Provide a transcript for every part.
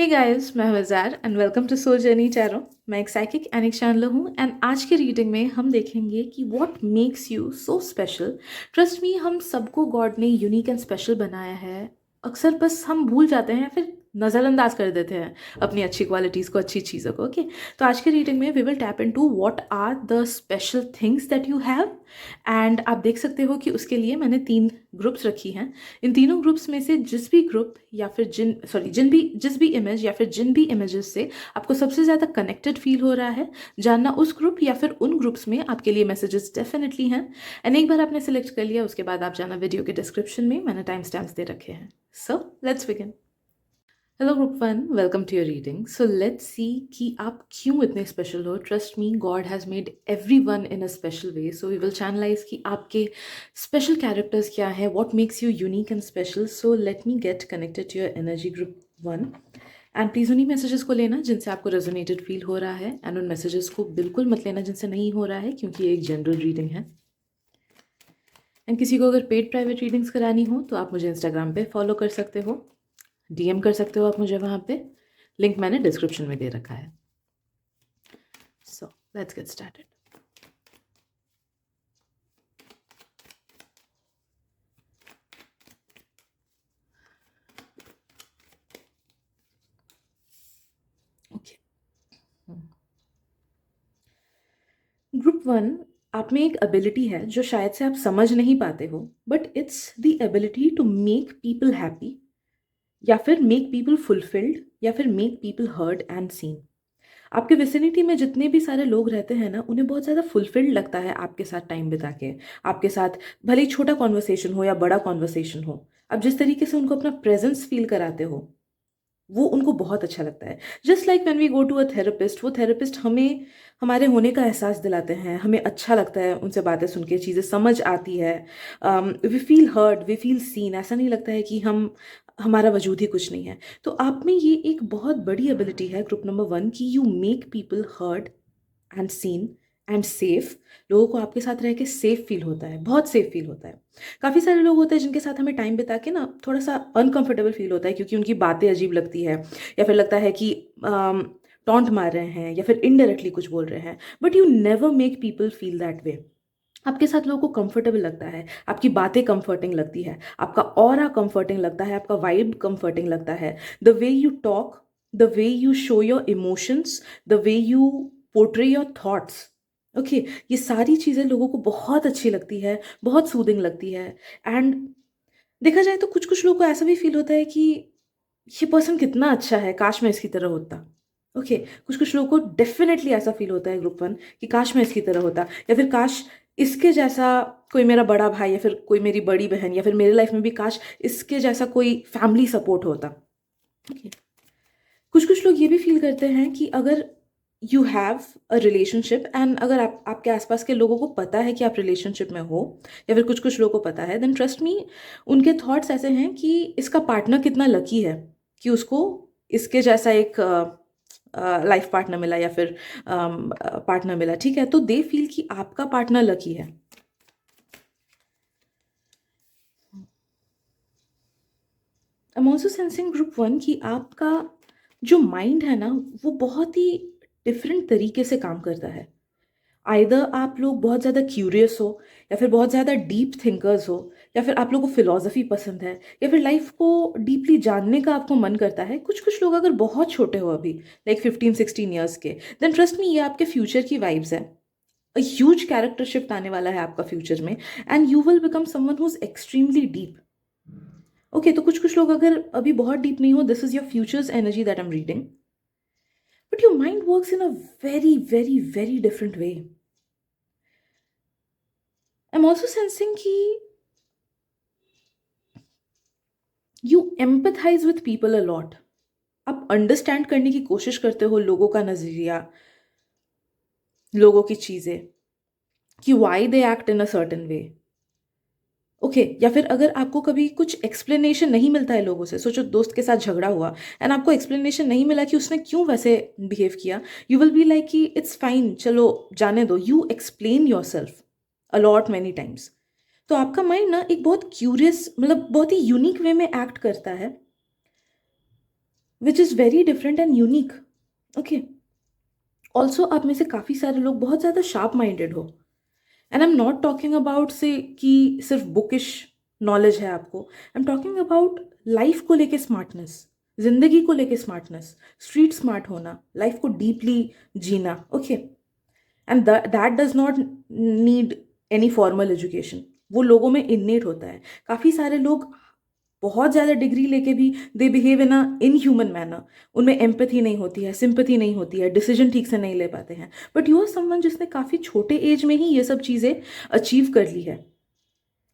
हे guys, मैं हूँ Zar and welcome to soul journey tarot. मैं एक साइकिक एनिक चांदलो हूँ एंड आज की रीडिंग में हम देखेंगे कि what makes you so special. Trust me, हम सबको गॉड ने यूनिक एंड स्पेशल बनाया है। अक्सर बस हम भूल जाते हैं, फिर नज़रअंदाज कर देते हैं अपनी अच्छी क्वालिटीज़ को, अच्छी चीज़ों को। ओके, तो आज की रीडिंग में we will tap into what are the special things that you have. And आप देख सकते हो कि उसके लिए मैंने 3 ग्रुप्स रखी हैं। इन तीनों ग्रुप्स में से जिस भी ग्रुप या फिर जिस भी इमेज या फिर जिन भी इमेजेस से आपको सबसे ज़्यादा कनेक्टेड फील हो रहा है, जानना उस ग्रुप या फिर उन ग्रुप्स में आपके लिए मैसेजेस डेफिनेटली हैं। एंड एक बार आपने सेलेक्ट कर लिया, उसके बाद आप जाना वीडियो के डिस्क्रिप्शन में, मैंने टाइम स्टैम्प्स दे रखे हैं। So let's begin. Hello group one, welcome to your reading. So let's see कि आप क्यों इतने स्पेशल हो। Trust me, God has made everyone in a special way. So we will channelize कि आपके स्पेशल कैरेक्टर्स क्या है, what makes you unique and special. So let me get connected to your energy group one. And please उन्हीं messages को लेना जिनसे आपको resonated feel हो रहा है, एंड उन मैसेजेस को बिल्कुल मत लेना जिनसे नहीं हो रहा है, क्योंकि ये एक जनरल रीडिंग है। एंड किसी को अगर पेड प्राइवेट रीडिंग्स करानी हो तो आप मुझे इंस्टाग्राम पे फॉलो कर सकते हो, डीएम कर सकते हो आप मुझे वहाँ पे। लिंक मैंने डिस्क्रिप्शन में दे रखा है। So let's get started. Okay, group one, आप में एक एबिलिटी है जो शायद से आप समझ नहीं पाते हो, but it's the ability to make people happy, या फिर मेक पीपल फुलफिल्ड, या फिर make people heard and seen. आपके विसिनिटी में जितने भी सारे लोग रहते हैं ना, उन्हें बहुत ज़्यादा फुलफिल्ड लगता है आपके साथ टाइम बिता के। आपके साथ भले ही छोटा कॉन्वर्सेशन हो या बड़ा कॉन्वर्सेशन हो, आप जिस तरीके से उनको अपना प्रेजेंस फील कराते हो, वो उनको बहुत अच्छा लगता है। Just like when we go to a therapist, वो थेरेपिस्ट हमें हमारे होने का एहसास दिलाते हैं, हमें अच्छा लगता है उनसे बातें सुन के, चीज़ें समझ आती है। We feel heard, we feel seen. ऐसा नहीं लगता है कि हमारा वजूद ही कुछ नहीं है। तो आप में ये एक बहुत बड़ी एबिलिटी है ग्रुप नंबर वन की, you make people heard and seen and safe. लोगों को आपके साथ रह के सेफ फील होता है, बहुत सेफ फील होता है। काफ़ी सारे लोग होते हैं जिनके साथ हमें टाइम बिता के ना थोड़ा सा अनकंफर्टेबल फील होता है, क्योंकि उनकी बातें अजीब लगती है, या फिर लगता है कि टॉन्ट मार रहे हैं या फिर इनडायरेक्टली कुछ बोल रहे हैं। But you never make people feel that way. आपके साथ लोगों को कंफर्टेबल लगता है, आपकी बातें कंफर्टिंग लगती है, आपका ऑरा कंफर्टिंग लगता है, आपका वाइब कंफर्टिंग लगता है। The way you talk, the way you show your emotions, the way you portray your thoughts. Okay, ये सारी चीज़ें लोगों को बहुत अच्छी लगती है, बहुत सूदिंग लगती है। एंड देखा जाए तो कुछ कुछ लोगों को ऐसा भी फील होता है कि ये पर्सन कितना अच्छा है, काश मैं इसकी तरह होता। ओके, कुछ कुछ लोगों को डेफिनेटली ऐसा फील होता है ग्रुप वन कि काश मैं इसकी तरह होता, या फिर काश इसके जैसा कोई मेरा बड़ा भाई, या फिर कोई मेरी बड़ी बहन, या फिर मेरे लाइफ में भी काश इसके जैसा कोई फैमिली सपोर्ट होता। ओके, कुछ कुछ लोग ये भी फील करते हैं कि अगर you have a relationship, and अगर आपके आसपास के लोगों को पता है कि आप रिलेशनशिप में हो, या फिर कुछ कुछ लोगों को पता है, देन ट्रस्ट मी, उनके थॉट्स ऐसे हैं कि इसका पार्टनर कितना लकी है कि उसको इसके जैसा एक लाइफ पार्टनर मिला, या फिर पार्टनर मिला। ठीक है, तो दे फील कि आपका पार्टनर लकी है। आई am also sensing group one कि आपका जो माइंड है ना, वो बहुत ही डिफरेंट तरीके से काम करता है। आइदर आप लोग बहुत ज़्यादा क्यूरियस हो, या फिर बहुत ज़्यादा डीप थिंकर्स हो, या फिर आप लोगों को फिलॉसफी पसंद है, या फिर लाइफ को डीपली जानने का आपको मन करता है। कुछ कुछ लोग अगर बहुत छोटे हो अभी, लाइक 15-16 ईयर्स के, देन ट्रस्ट मी, ये आपके फ्यूचर की वाइब्स है। अ ह्यूज कैरेक्टर शिफ्ट आने वाला है आपका फ्यूचर में, and you will become someone who is extremely deep. Okay, तो कुछ कुछ लोग अगर अभी बहुत डीप नहीं हो, this is your futures energy that I am reading, but your mind works in a very very very different way. I am also sensing कि you empathise with people a lot. आप understand करने की कोशिश करते हो लोगों का नज़रिया, लोगों की चीज़ें, कि why they act in a certain way. Okay, या फिर अगर आपको कभी कुछ एक्सप्लेनेशन नहीं मिलता है लोगों से, सोचो दोस्त के साथ झगड़ा हुआ एंड आपको एक्सप्लेनेशन नहीं मिला कि उसने क्यों वैसे बिहेव किया, यू विल बी लाइक कि इट्स फाइन, चलो जाने दो। You explain yourself a lot many times. तो आपका माइंड ना एक बहुत क्यूरियस, मतलब बहुत ही यूनिक वे में एक्ट करता है, which is very different and unique. Okay, also आप में से काफ़ी सारे लोग बहुत ज़्यादा शार्प माइंडेड हो, and I am not talking about say कि सिर्फ बुकिश नॉलेज है आपको, I am talking about life को लेके स्मार्टनेस, जिंदगी को लेके स्मार्टनेस, स्ट्रीट स्मार्ट होना, लाइफ को डीपली जीना। Okay, and that does not need any formal education, वो लोगों में इननेट होता है। काफ़ी सारे लोग बहुत ज़्यादा डिग्री लेके भी they behave in a inhuman manner, उनमें एम्पैथी नहीं होती है, सिंपैथी नहीं होती है, डिसीजन ठीक से नहीं ले पाते हैं। बट यू आर समवन जिसने काफ़ी छोटे एज में ही ये सब चीज़ें अचीव कर ली है।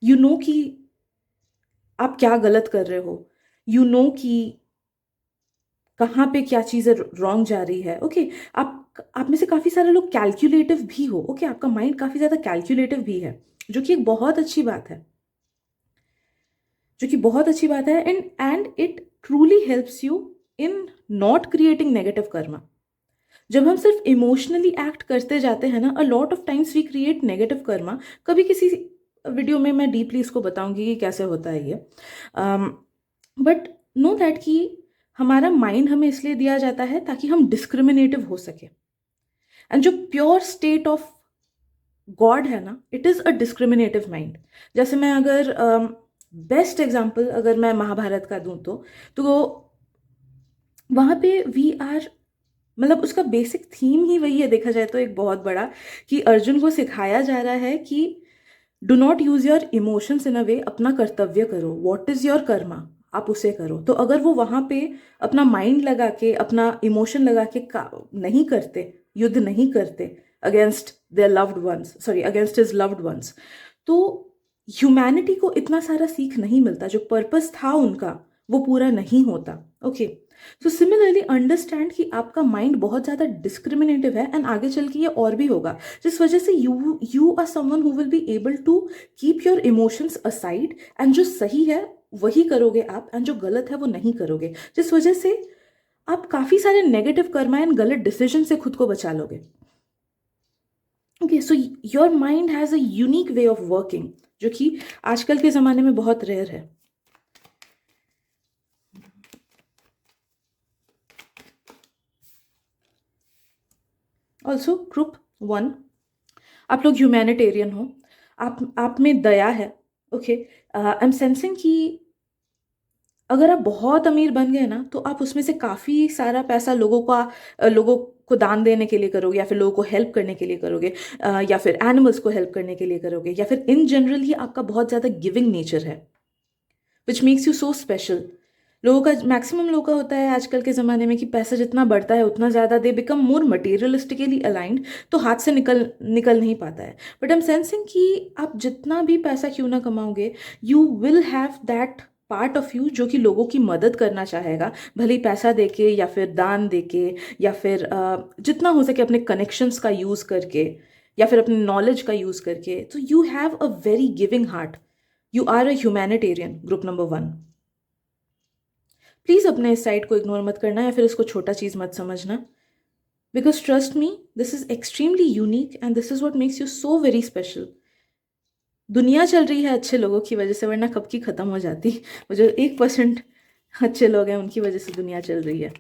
यू नो कि आप क्या गलत कर रहे हो, यू नो कि कहाँ पे क्या चीज़ें रॉन्ग जा रही है। ओके, आप में से काफ़ी सारे लोग कैलकुलेटिव भी हो। ओके, आपका माइंड काफ़ी ज़्यादा कैलकुलेटिव भी है, जो कि एक बहुत अच्छी बात है, जो कि बहुत अच्छी बात है। And it truly helps you in not creating negative karma. जब हम सिर्फ इमोशनली एक्ट करते जाते हैं ना, a lot of times we create negative karma. कभी किसी वीडियो में मैं डीपली इसको बताऊंगी कि कैसे होता है ये, बट नो दैट कि हमारा माइंड हमें इसलिए दिया जाता है ताकि हम डिस्क्रिमिनेटिव हो सके। एंड जो प्योर स्टेट ऑफ गॉड है ना, it is a discriminative mind. जैसे मैं अगर बेस्ट एग्जाम्पल अगर मैं महाभारत का दूं तो वहाँ पे वी आर, मतलब उसका बेसिक थीम ही वही है देखा जाए तो, एक बहुत बड़ा, कि अर्जुन को सिखाया जा रहा है कि do not use your emotions in a way, अपना कर्तव्य करो, वॉट इज योर कर्मा, आप उसे करो। तो अगर वो वहाँ पे अपना माइंड लगा के, अपना इमोशन लगा के नहीं करते, युद्ध नहीं करते against their loved ones, sorry against his loved ones, तो ह्यूमैनिटी को इतना सारा सीख नहीं मिलता, जो पर्पस था उनका वो पूरा नहीं होता। ओके, सो सिमिलरली अंडरस्टैंड कि आपका माइंड बहुत ज़्यादा डिस्क्रिमिनेटिव है, एंड आगे चल के ये और भी होगा, जिस वजह से you are someone who will be able to keep your emotions aside, and जो सही है वही करोगे आप, एंड जो गलत है वो नहीं करोगे, जिस वजह से आप काफ़ी सारे नेगेटिव कर्मा एंड गलत डिसीजन से खुद को बचा लोगे। Okay, so your mind has a unique way of working, जो कि आजकल के ज़माने में बहुत रेयर है। ऑल्सो ग्रुप 1, आप लोग ह्यूमैनिटेरियन हो, आप में दया है। ओके, आई एम सेंसिंग कि अगर आप बहुत अमीर बन गए ना, तो आप उसमें से काफ़ी सारा पैसा लोगों को दान देने के लिए करोगे, या फिर लोगों को हेल्प करने के लिए करोगे, या फिर एनिमल्स को हेल्प करने के लिए करोगे, या फिर इन जनरल ही आपका बहुत ज़्यादा गिविंग नेचर है, विच मेक्स यू सो स्पेशल। लोगों का, मैक्सिमम लोगों का होता है आजकल के ज़माने में कि पैसा जितना बढ़ता है उतना ज़्यादा they become more materialistically aligned, तो हाथ से निकल निकल नहीं पाता है। बट आई एम सेंसिंग कि आप जितना भी पैसा क्यों ना कमाओगे, you will have that part of you जो कि लोगों की मदद करना चाहेगा, भले ही पैसा देके या फिर दान देके, या फिर जितना हो सके अपने कनेक्शंस का यूज़ करके, या फिर अपने नॉलेज का यूज़ करके। तो you have a very giving heart, you are a humanitarian, group number 1। Please अपने इस साइड को इग्नोर मत करना, या फिर इसको छोटा चीज़ मत समझना, because trust me, this is extremely unique and this is what makes you so very special. दुनिया चल रही है अच्छे लोगों की वजह से, वरना कब की ख़त्म हो जाती। वो जो 1% अच्छे लोग हैं उनकी वजह से दुनिया चल रही है।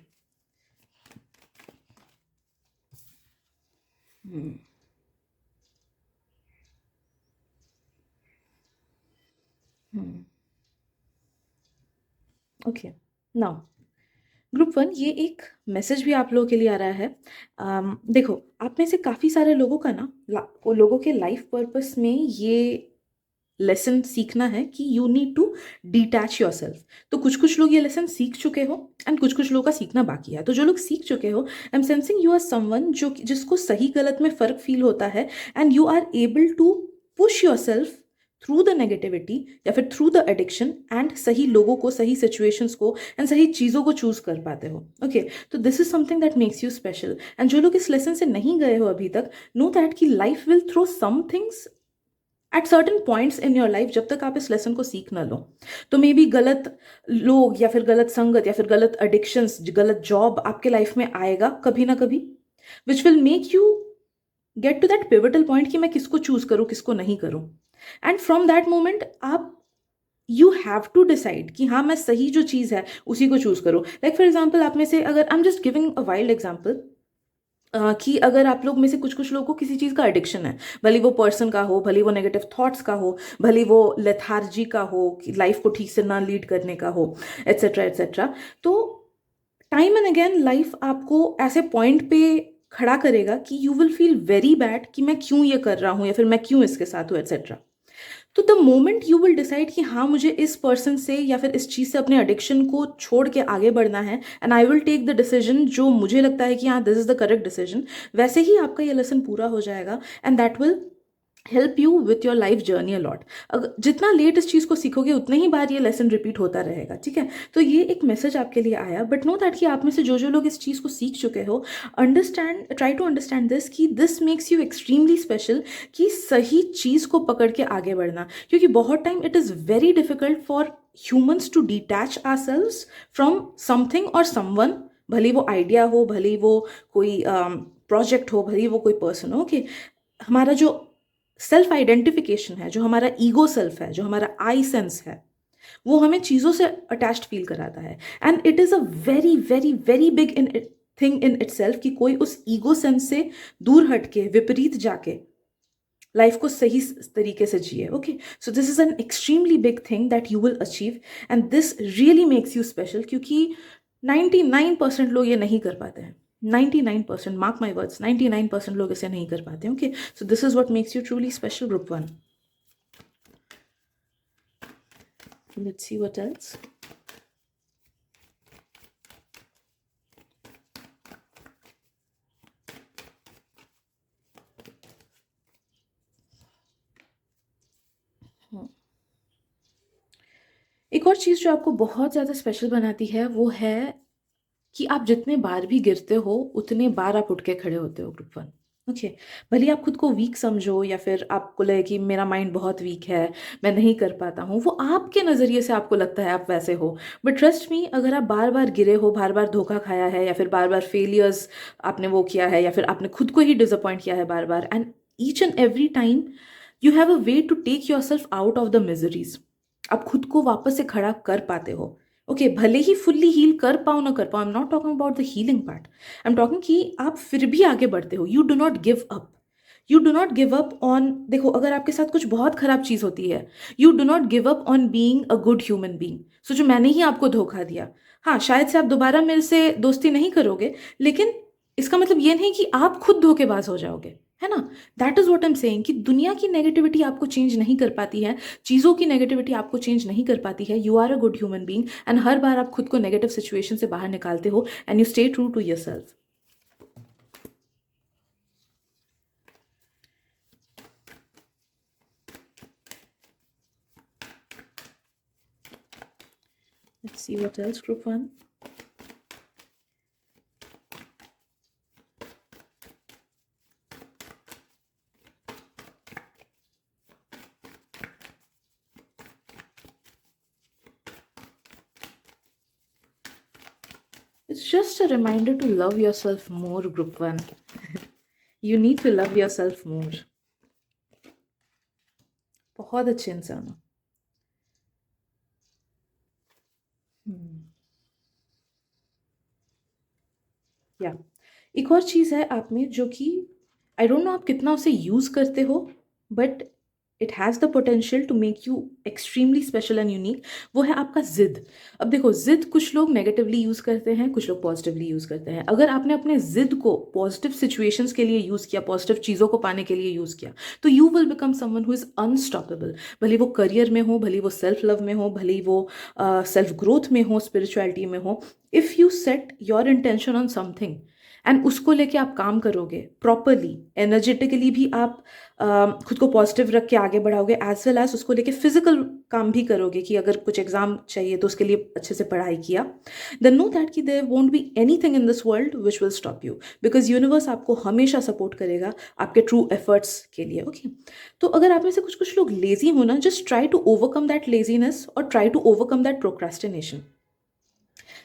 ओके, नाउ ग्रुप 1, ये एक मैसेज भी आप लोगों के लिए आ रहा है। देखो, आप में से काफ़ी सारे लोगों का ना, लोगों के लाइफ पर्पस में ये लेसन सीखना है कि you need to detach your self. तो कुछ कुछ लोग ये लेसन सीख चुके हो, एंड कुछ कुछ लोगों का सीखना बाकी है। तो जो लोग सीख चुके हो, I am sensing you are someone जिसको सही गलत में फ़र्क फील होता है, and you are able to push yourself through the negativity, या फिर थ्रू द एडिक्शन, एंड सही लोगों को, सही सिचुएशंस को, एंड सही चीज़ों को चूज़ कर पाते हो। ओके, तो this is something that makes you special. And जो लोग इस लेसन से नहीं गए हो अभी तक, नो दैट कि life will throw some things at certain points in your life, जब तक आप इस लेसन को सीख ना लो। तो मे बी गलत लोग, या फिर गलत संगत, या फिर गलत एडिक्शंस, गलत जॉब आपके लाइफ में आएगा कभी ना कभी, which will make you get to that pivotal point कि मैं किसको चूज करूँ, किसको नहीं करूँ। एंड फ्रॉम दैट मोमेंट आप यू हैव टू डिसाइड कि हाँ मैं सही जो चीज़ है उसी को चूज़ करूँ। लाइक फॉर एग्जाम्पल, आप में से अगर I am just giving a wild example, कि अगर आप लोग में से कुछ कुछ लोगों को किसी चीज़ का एडिक्शन है, भले वो पर्सन का हो, भले वो नेगेटिव थॉट्स का हो, भले वो लेथार्जी का हो कि लाइफ को ठीक से ना लीड करने का हो, एट्सेट्रा एट्सेट्रा, तो टाइम एंड अगेन लाइफ आपको ऐसे पॉइंट पे खड़ा करेगा कि you will feel very bad कि मैं क्यों ये कर रहा हूँ या फिर मैं क्यों इसके साथ हूँ, एट्सेट्रा। तो the moment you will decide कि हाँ मुझे इस पर्सन से या फिर इस चीज़ से अपने एडिक्शन को छोड़ के आगे बढ़ना है, and I will take the decision जो मुझे लगता है कि हाँ this is the correct decision, वैसे ही आपका ये लेसन पूरा हो जाएगा, and that will help you with your life journey a lot. अगर जितना लेट इस चीज़ को सीखोगे उतने ही बार ये लेसन रिपीट होता रहेगा, ठीक है। तो ये एक मैसेज आपके लिए आया, बट नो दैट कि आप में से जो जो लोग इस चीज़ को सीख चुके हो, understand, try to understand this कि this makes you extremely special, कि सही चीज़ को पकड़ के आगे बढ़ना, क्योंकि बहुत time it is very difficult for humans to detach ourselves from something और समवन, भले वो आइडिया हो, भले वो कोई प्रोजेक्ट हो, भले वो कोई पर्सन हो, कि हमारा जो सेल्फ आइडेंटिफिकेशन है, जो हमारा ईगो सेल्फ है, जो हमारा आई सेंस है, वो हमें चीज़ों से अटैच्ड फील कराता है, and it is a very very very big in thing in it self कि कोई उस ईगो सेंस से दूर हट के, विपरीत जाके लाइफ को सही तरीके से जिए। Okay, so this is an extremely big thing that you will achieve, and this really makes you special, क्योंकि 99% लोग ये नहीं कर पाते हैं। 99%, मार्क माई वर्ड्स, 99% लोग इसे नहीं कर पाते। Okay, so this is what makes you truly special, group one. Let's see what else. एक और चीज़ जो आपको बहुत ज़्यादा स्पेशल बनाती है वो है कि आप जितने बार भी गिरते हो उतने बार आप उठ के खड़े होते हो, ग्रुप वन। ओके, भले ही आप खुद को वीक समझो या फिर आपको लगे कि मेरा माइंड बहुत वीक है, मैं नहीं कर पाता हूँ, वो आपके नज़रिए से आपको लगता है आप वैसे हो, बट ट्रस्ट मी, अगर आप बार बार गिरे हो, बार बार धोखा खाया है, या फिर बार बार फेलियर्स आपने वो किया है, या फिर आपने खुद को ही डिसअपॉइंट किया है बार बार, and each and every time you have a way to take your self out of the miseries, आप खुद को वापस से खड़ा कर पाते हो। ओके, भले ही फुल्ली हील कर पाओ ना कर पाओ, आई am not talking about the healing part, I am talking कि आप फिर भी आगे बढ़ते हो, you do not give up, you do not give up on, देखो अगर आपके साथ कुछ बहुत खराब चीज़ होती है, you do not give up on being a good human being. सोचो मैंने ही आपको धोखा दिया, हाँ शायद से आप दोबारा मेरे से दोस्ती नहीं करोगे, लेकिन इसका मतलब ये नहीं कि आप खुद धोखेबाज हो जाओगे, है ना। That is what I am saying कि दुनिया की नेगेटिविटी आपको चेंज नहीं कर पाती है, चीज़ों की नेगेटिविटी आपको चेंज नहीं कर पाती है, you are a good human being, and हर बार आप खुद को नेगेटिव सिचुएशन से बाहर निकालते हो, and you stay true to your self. Let's see what else, group one. It's just a reminder to love yourself more, group one. You need to love yourself more. बहुत अच्छे इंसान हो। या एक और चीज़ है आप में जो कि आई डोंट नो आप कितना उसे यूज़ करते हो, but it has the potential to make you extremely special and unique, वो है आपका ज़िद। अब देखो, ज़िद कुछ लोग नेगेटिवली यूज़ करते हैं, कुछ लोग पॉजिटिवली यूज़ करते हैं। अगर आपने अपने ज़िद को पॉजिटिव सिचुएशंस के लिए यूज़ किया, पॉजिटिव चीज़ों को पाने के लिए यूज़ किया, तो you will become someone who is unstoppable, भले वो करियर में हो, भले वो सेल्फ लव में हो, भले वो सेल्फ ग्रोथ में हो, स्पिरिचुअलिटी में हो। If you set your intention on something and उसको लेके आप काम करोगे प्रॉपरली, एनर्जेटिकली भी आप खुद को पॉजिटिव रख के आगे बढ़ाओगे, एज वेल एज उसको लेके फिजिकल काम भी करोगे कि अगर कुछ एग्जाम चाहिए तो उसके लिए अच्छे से पढ़ाई किया, देन नो दैट कि there won't be anything in this world which will stop you, because universe आपको हमेशा सपोर्ट करेगा आपके ट्रू एफर्ट्स के लिए। ओके, तो अगर आप में से कुछ कुछ लोग लेजी हो ना, just try to overcome that laziness और try to overcome that procrastination.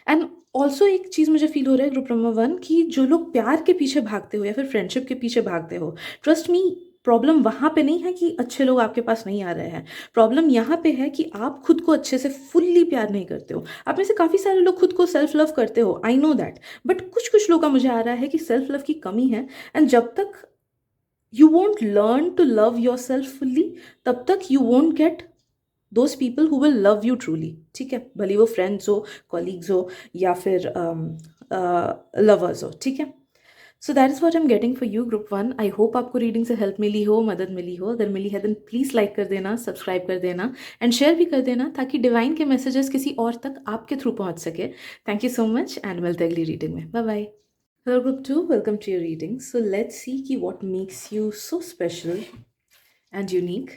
And also एक चीज़ मुझे फील हो रहा है ग्रुप नंबर वन, कि जो लोग प्यार के पीछे भागते हो या फिर फ्रेंडशिप के पीछे भागते हो, ट्रस्ट मी, प्रॉब्लम वहाँ पे नहीं है कि अच्छे लोग आपके पास नहीं आ रहे हैं। प्रॉब्लम यहाँ पे है कि आप खुद को अच्छे से फुल्ली प्यार नहीं करते हो। आप में से काफ़ी सारे लोग खुद को सेल्फ लव करते हो, आई नो दैट, बट कुछ कुछ लोग का मुझे आ रहा है कि सेल्फ लव की कमी है। एंड जब तक you won't learn to love yourself fully, तब तक you won't get those people who will love you truly। ठीक है, भले वो फ्रेंड्स हो, कॉलीग्स हो, या फिर लवर्स हो। ठीक है, so that is what I am getting for you group one. I hope आपको रीडिंग से हेल्प मिली हो, मदद मिली हो। अगर मिली है देन प्लीज़ लाइक कर देना, सब्सक्राइब कर देना एंड शेयर भी कर देना, ताकि डिवाइन के मैसेजेस किसी और तक आपके थ्रू पहुंच सके। Thank you so much and मिलते हैं अगली रीडिंग में। Bye bye. Hello, Group 2. Welcome to your reading. So, let's see what makes you so special and unique.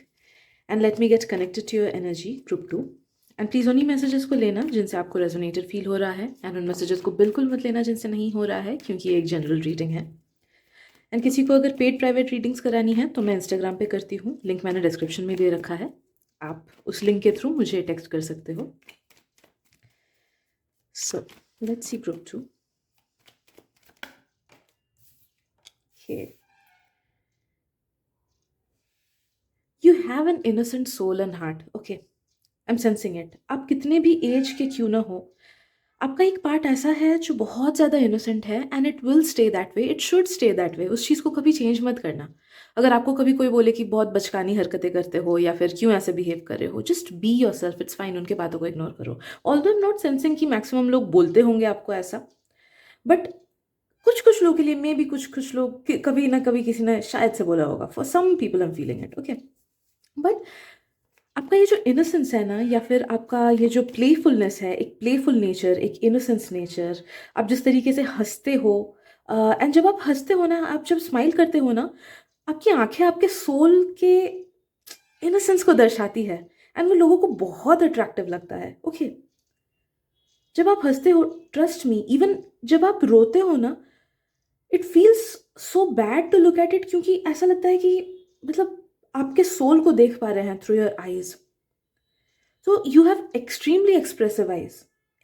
And let me get connected to your energy, Group 2. And please only messages को लेना जिनसे आपको resonated feel हो रहा है, and उन messages को बिल्कुल मत लेना जिनसे नहीं हो रहा है, क्योंकि ये एक general reading है। And किसी को अगर paid private readings करानी है तो मैं Instagram पे करती हूँ, लिंक मैंने डिस्क्रिप्शन में दे रखा है। आप उस लिंक के थ्रू मुझे टेक्स्ट कर सकते हो। So, let's see Group 2. Okay. You have an innocent soul and heart. Okay, I'm sensing it. आप कितने भी एज के क्यों ना हो, आपका एक पार्ट ऐसा है जो बहुत ज़्यादा इनोसेंट है, and it will stay that way, it should stay that way. उस चीज़ को कभी चेंज मत करना। अगर आपको कभी कोई बोले कि बहुत बचकानी हरकतें करते हो या फिर क्यों ऐसे बिहेव कर रहे हो, just be your self, it's fine. उनके बातों को इग्नोर करो। Although I am not sensing कि मैक्सिमम लोग बोलते होंगे आपको ऐसा, बट कुछ कुछ लोगों के लिए मे भी कुछ कुछ लोग कभी ना कभी किसी ने शायद से बोला होगा। For some people I am feeling it. Okay, but आपका ये जो इनोसेंस है ना, या फिर आपका ये जो प्लेफुलनेस है, एक प्लेफुल नेचर, एक इनोसेंस नेचर, आप जिस तरीके से हंसते हो, एंड जब आप हंसते हो ना, आप जब स्माइल करते हो ना, आपकी आंखें आपके सोल के इनोसेंस को दर्शाती है, एंड वो लोगों को बहुत अट्रैक्टिव लगता है। ओके, जब आप हंसते हो, ट्रस्ट मी, इवन जब आप रोते हो ना, it feels so bad to look at it, क्योंकि ऐसा लगता है कि मतलब आपके सोल को देख पा रहे हैं थ्रू योर आईज। तो you have extremely expressive eyes,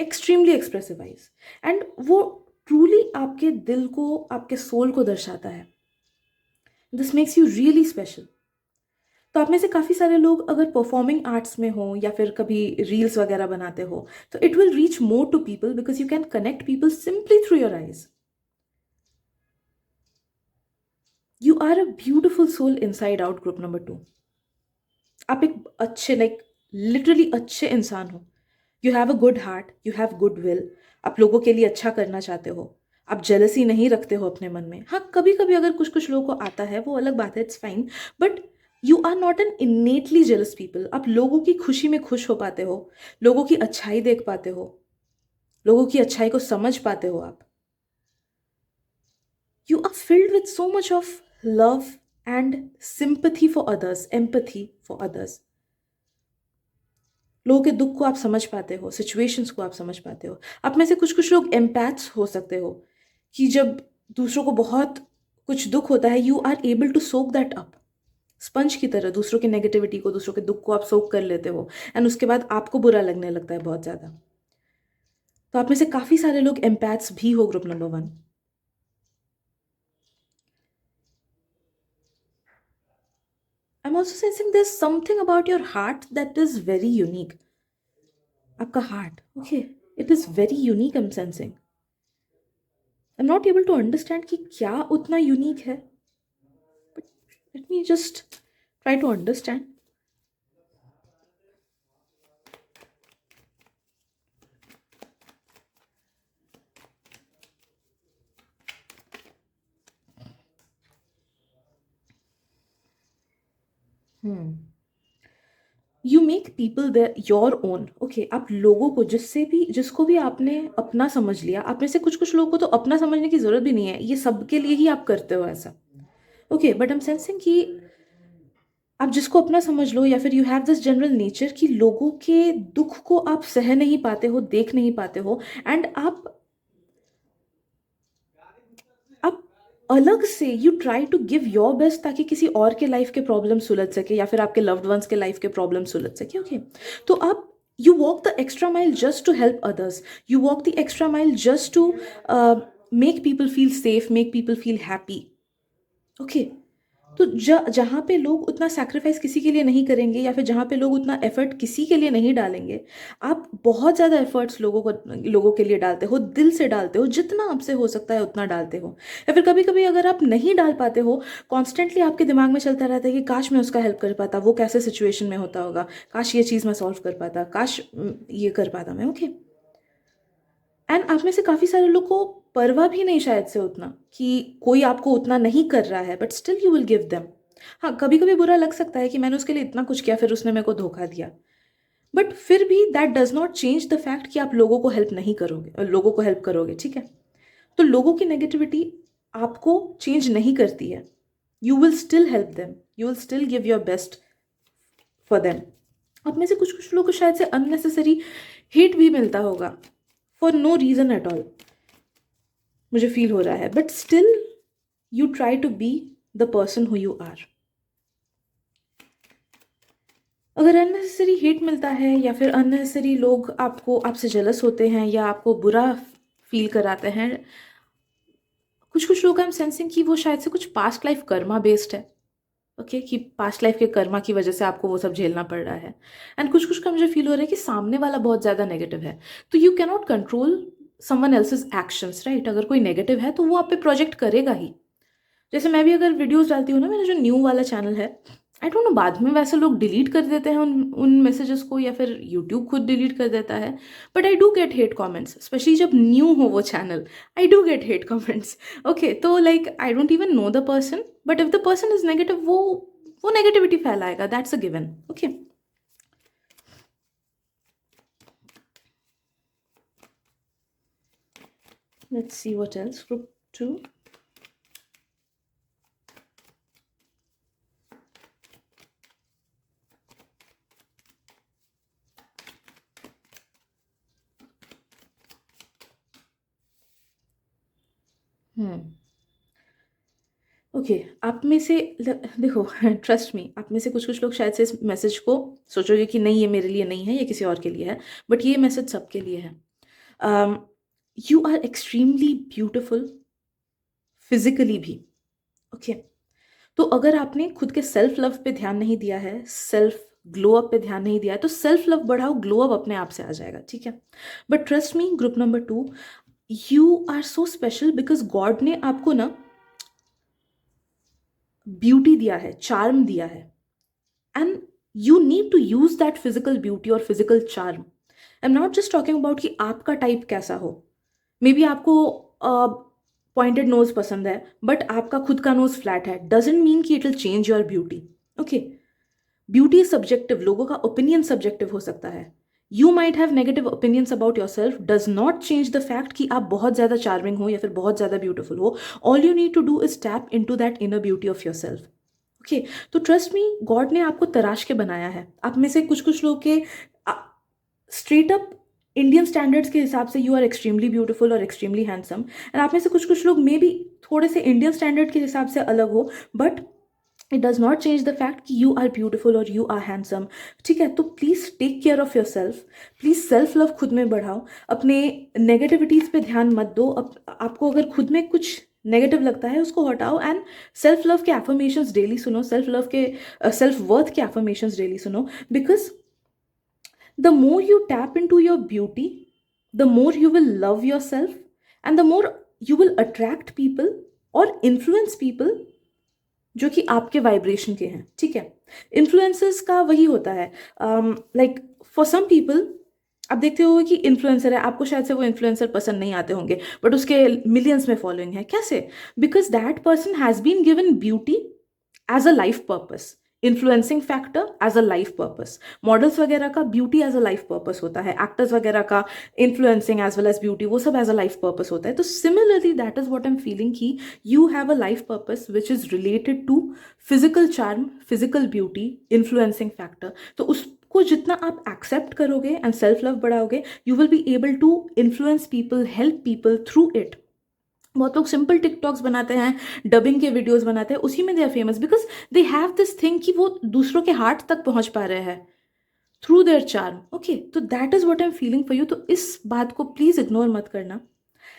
extremely expressive eyes, and वो ट्रूली आपके दिल को, आपके सोल को दर्शाता है। This makes you really special. तो आप में से काफ़ी सारे लोग अगर परफॉर्मिंग आर्ट्स में हो या फिर कभी रील्स वगैरह बनाते हो, तो it will reach more to people because you can connect people simply through your eyes. You are a beautiful soul inside out, group number 2। आप एक अच्छे, लाइक लिटरली अच्छे इंसान हो। You have a good heart, you have good will. आप लोगों के लिए अच्छा करना चाहते हो। आप जेलसी नहीं रखते हो अपने मन में। हाँ, कभी कभी अगर कुछ कुछ लोगों को आता है, वो अलग बात है, it's fine, but you are not an innately jealous people. आप लोगों की खुशी में खुश हो पाते हो, लोगों की अच्छाई देख पाते हो, लोगों की अच्छाई को समझ पाते हो आप। You are filled with so much of love and sympathy for others, empathy for others. लोगों के दुख को आप समझ पाते हो, सिचुएशंस को आप समझ पाते हो। आप में से कुछ कुछ लोग एम्पैथ्स हो सकते हो, कि जब दूसरों को बहुत कुछ दुख होता है, you are able to soak that up. Sponge की तरह दूसरों की नेगेटिविटी को, दूसरों के दुख को आप सोक कर लेते हो, एंड उसके बाद आपको बुरा लगने लगता है बहुत ज़्यादा। तो आप में से काफ़ी सारे लोग एम्पैथ्स भी हो, group number 1। I'm also sensing there's something about your heart that is very unique. आपका heart, okay, it is very unique, I'm sensing. I'm not able to understand कि क्या उतना unique है, but let me just try to understand. You make people your own. Okay, आप लोगों को, जिसको भी आपने अपना समझ लिया, आप में से कुछ कुछ लोगों को तो अपना समझने की जरूरत भी नहीं है, ये सबके लिए ही आप करते हो ऐसा। Okay, but I am sensing कि आप जिसको अपना समझ लो, या फिर you have this general nature कि लोगों के दुख को आप सह नहीं पाते हो, देख नहीं पाते हो, एंड आप अलग से you try to give your best, ताकि किसी और के लाइफ के प्रॉब्लम सुलझ सके, या फिर आपके लव्ड वंस के लाइफ के प्रॉब्लम सुलझ सके। ओके, तो आप you walk the extra mile just to help others, you walk the extra mile just to make people feel safe, make people feel happy. Okay, तो जहाँ पे लोग उतना सैक्रिफाइस किसी के लिए नहीं करेंगे या फिर जहाँ पे लोग उतना एफर्ट किसी के लिए नहीं डालेंगे, आप बहुत ज़्यादा एफर्ट्स लोगों के लिए डालते हो, दिल से डालते हो, जितना आपसे हो सकता है उतना डालते हो। या फिर कभी कभी अगर आप नहीं डाल पाते हो, कॉन्स्टेंटली आपके दिमाग में चलता रहता है कि काश मैं उसका हेल्प कर पाता, वो कैसे सिचुएशन में होता होगा, काश ये चीज़ मैं सॉल्व कर पाता, काश ये कर पाता मैं। ओके, एंड आप में से काफ़ी सारे लोग को परवाह भी नहीं शायद से उतना कि कोई आपको उतना नहीं कर रहा है, but still you will give them. हाँ, कभी कभी बुरा लग सकता है कि मैंने उसके लिए इतना कुछ किया फिर उसने मेरे को धोखा दिया, बट फिर भी that does not change the fact कि आप लोगों को हेल्प नहीं करोगे, लोगों को हेल्प करोगे, ठीक है। तो लोगों की नेगेटिविटी आपको चेंज नहीं करती है। You will still help them, you will still give your best for them. आप में से कुछ कुछ लोगों को शायद से अननेसेसरी हेट भी मिलता होगा for no reason at all, मुझे फील हो रहा है, but still you try to be the person who you are. अगर अननेसेसरी हेट मिलता है या फिर अननेसेसरी लोग आपसे जेलस होते हैं या आपको बुरा फील कराते हैं, कुछ कुछ लोग आई एम सेंसिंग कि वो शायद से कुछ पास्ट लाइफ कर्मा बेस्ड है। ओके, कि पास्ट लाइफ के कर्मा की वजह से आपको वो सब झेलना पड़ रहा है। एंड कुछ कुछ का मुझे फील हो रहा है कि सामने वाला बहुत ज़्यादा नेगेटिव है, तो you cannot control someone else's actions, right. अगर कोई नेगेटिव है तो वो आप पे प्रोजेक्ट करेगा ही। जैसे मैं भी अगर वीडियोस डालती हूँ ना, मेरा जो न्यू वाला चैनल है, आई डोंट नो बाद में वैसे लोग डिलीट कर देते हैं उन मैसेजेस को या फिर यूट्यूब खुद डिलीट कर देता है, but I do get hate comments, specially जब न्यू हो वो channel. I do get hate comments. Okay, तो like I don't even know the person, but if the person is negative, वो नेगेटिविटी फैलाएगा, that's a given. Okay, let's see what else. Group 2। Okay, आप में से देखो trust me, आप में से कुछ कुछ लोग शायद से इस मैसेज को सोचोगे कि नहीं ये मेरे लिए नहीं है, ये किसी और के लिए है, बट ये मैसेज सबके लिए है। You are extremely beautiful physically भी। ओके, तो अगर आपने खुद के सेल्फ लव पे ध्यान नहीं दिया है, सेल्फ ग्लो अप पे ध्यान नहीं दिया है, तो सेल्फ लव बढ़ाओ, ग्लो अप अपने आप से आ जाएगा, ठीक है। But trust me, group number 2, you are so special because God ने आपको ना ब्यूटी दिया है, चार्म दिया है, and you need to use that physical beauty और physical charm. I am not just talking about कि आपका टाइप कैसा हो। मे बी आपको पॉइंटेड नोज पसंद है, बट आपका खुद का नोज फ्लैट है, डजेंट मीन कि it will change your beauty. Okay, beauty is subjective, लोगों का ओपिनियन सब्जेक्टिव हो सकता है। You might have negative opinions about your self, does not change the fact कि आप बहुत ज़्यादा चार्मिंग हो या फिर बहुत ज़्यादा ब्यूटीफुल हो। All you need to do is tap into that inner beauty of yourself. Okay, तो ट्रस्ट मी, गॉड ने आपको तराश के बनाया है। आप में से कुछ कुछ लोग के स्ट्रेट अप इंडियन स्टैंडर्ड्स के हिसाब से यू आर एक्सट्रीमली ब्यूटीफुल और एक्सट्रीमली हैंडसम, एंड आप में से कुछ कुछ लोग मे बी थोड़े से इंडियन स्टैंडर्ड के हिसाब से अलग हो, but it does not change the fact कि यू आर ब्यूटीफुल और यू आर हैंडसम, ठीक है। तो please take care of yourself, please self love खुद में बढ़ाओ, अपने नेगेटिविटीज़ पे ध्यान मत दो। आपको अगर खुद में कुछ नेगेटिव लगता है उसको हटाओ, एंड सेल्फ लव के एफर्मेशंस डेली सुनो, सेल्फ वर्थ के एफर्मेशंस डेली सुनो, because the more you tap into your beauty, the more you will love yourself, and the more you will attract people और influence people जो कि आपके vibration के हैं, ठीक है। इन्फ्लुएंसर्स का वही होता है, लाइक फॉर सम पीपल, आप देखते हो कि इन्फ्लुएंसर है, आपको शायद से वो इन्फ्लुएंसर पसंद नहीं आते होंगे, बट उसके मिलियंस में फॉलोइंग है। कैसे? Because that person has been given beauty as a life purpose, influencing factor as a life purpose. Models वगैरह का beauty as a life purpose होता है, एक्टर्स वगैरह का influencing as well as beauty, वो सब एज अ लाइफ पर्पस होता है। तो similarly that is what I am feeling कि you have a life purpose which is related to physical charm, physical beauty, influencing factor. तो उसको जितना आप एक्सेप्ट करोगे एंड सेल्फ लव बढ़ाओगे, you will be able to influence people, help people through it. बहुत लोग simple TikToks बनाते हैं, डबिंग के वीडियोस बनाते हैं, उसी में they are famous because they have this thing कि वो दूसरों के हार्ट तक पहुंच पा रहे हैं थ्रू देयर चार्म। ओके, तो that is what I am feeling for you. तो इस बात को प्लीज इग्नोर मत करना।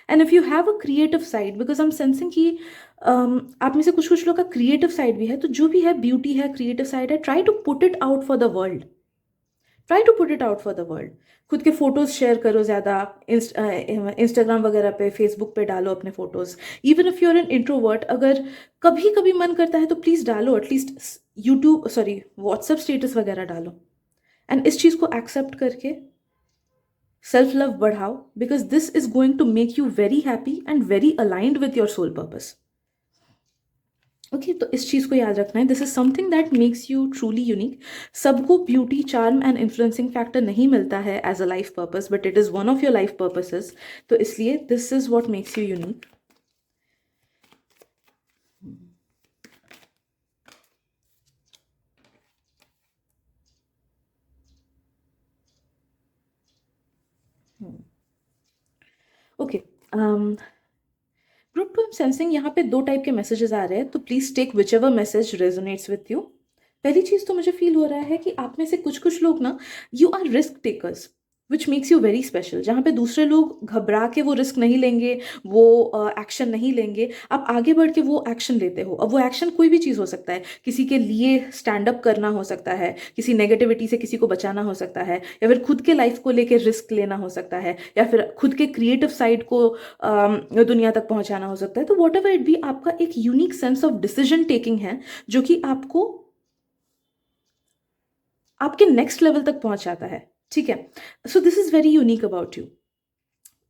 And if you have a creative side, because I am sensing कि आप में से कुछ कुछ लोग का क्रिएटिव साइड भी है, तो जो भी है ब्यूटी है, क्रिएटिव साइड है, try to put it out for the world. Try to put it out for the world. खुद के फोटोज शेयर करो ज़्यादा, इंस्टाग्राम वगैरह पे, फेसबुक पे डालो अपने photos. Even if you are an introvert, अगर कभी कभी मन करता है तो प्लीज़ डालो, at least YouTube sorry WhatsApp status वगैरह डालो। एंड इस चीज़ को एक्सेप्ट करके सेल्फ लव बढ़ाओ, because this is going to make you very happy and very aligned with your soul purpose. Okay, तो इस चीज़ को याद रखना है, this is something that makes you truly unique. सबको beauty, charm and influencing factor नहीं मिलता है as a life purpose, but it is one of your life purposes. तो इसलिए this is what makes you unique. Okay, group two am sensing, यहाँ पे दो type के मैसेजेस आ रहे हैं, तो please take whichever message resonates with you. पहली चीज तो मुझे फील हो रहा है कि आप में से कुछ कुछ लोग ना, you are risk takers, which makes you very special. जहाँ पे दूसरे लोग घबरा के वो रिस्क नहीं लेंगे, वो एक्शन नहीं लेंगे, आप आगे बढ़ के वो एक्शन लेते हो। अब वो एक्शन कोई भी चीज़ हो सकता है, किसी के लिए स्टैंड अप करना हो सकता है, किसी नेगेटिविटी से किसी को बचाना हो सकता है, या फिर खुद के लाइफ को लेके रिस्क लेना हो सकता है, या फिर खुद के क्रिएटिव साइड को दुनिया तक पहुंचाना हो सकता है। तो वॉट एवर इट बी, आपका एक unique sense of decision taking है जो कि आपको आपके नेक्स्ट लेवल तक पहुंचाता है। ठीक है, so this is very unique about you.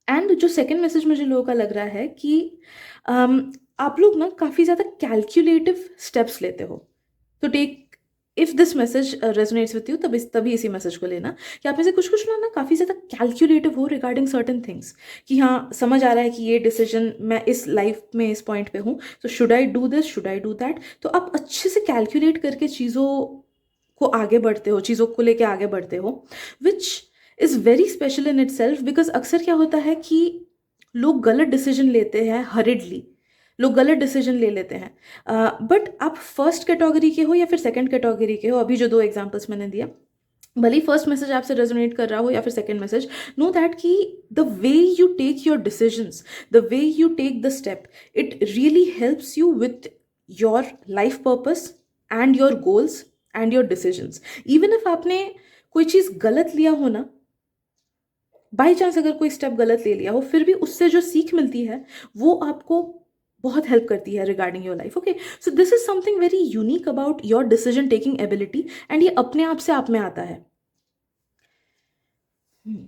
And जो सेकंड मैसेज मुझे लोगों का लग रहा है कि आप लोग ना काफ़ी ज़्यादा कैलकुलेटिव स्टेप्स लेते हो। तो take, if this message resonates with you, तभी इसी मैसेज को लेना कि आप में से कुछ कुछ लोग ना काफ़ी ज़्यादा कैलकुलेटिव हो रिगार्डिंग सर्टन थिंग्स, कि हाँ समझ आ रहा है कि ये डिसीजन मैं इस लाइफ में इस पॉइंट पे हूँ, तो should I do this, should I do that. तो आप अच्छे से कैलकुलेट करके चीज़ों को आगे बढ़ते हो, चीज़ों को लेके आगे बढ़ते हो, विच is very special in it self. Because अक्सर क्या होता है कि लोग गलत डिसीजन लेते हैं, हरिडली लोग गलत डिसीजन ले लेते हैं। बट आप फर्स्ट कैटेगरी के हो या फिर सेकंड कैटेगरी के हो, अभी जो दो एग्जांपल्स मैंने दिया, भले ही फर्स्ट मैसेज आपसे रेजोनेट कर रहा हो या फिर सेकंड मैसेज, नो दैट कि the way you take your decisions, the way you take the step, it really helps you with your life purpose and your goals and your decisions. Even if आपने कोई चीज़ गलत लिया हो ना, by chance अगर कोई step गलत ले लिया हो, फिर भी उससे जो सीख मिलती है वो आपको बहुत हेल्प करती है regarding your life. Okay, so this is something very unique about your decision taking ability, and ये अपने आप से आप में आता है। हम्म।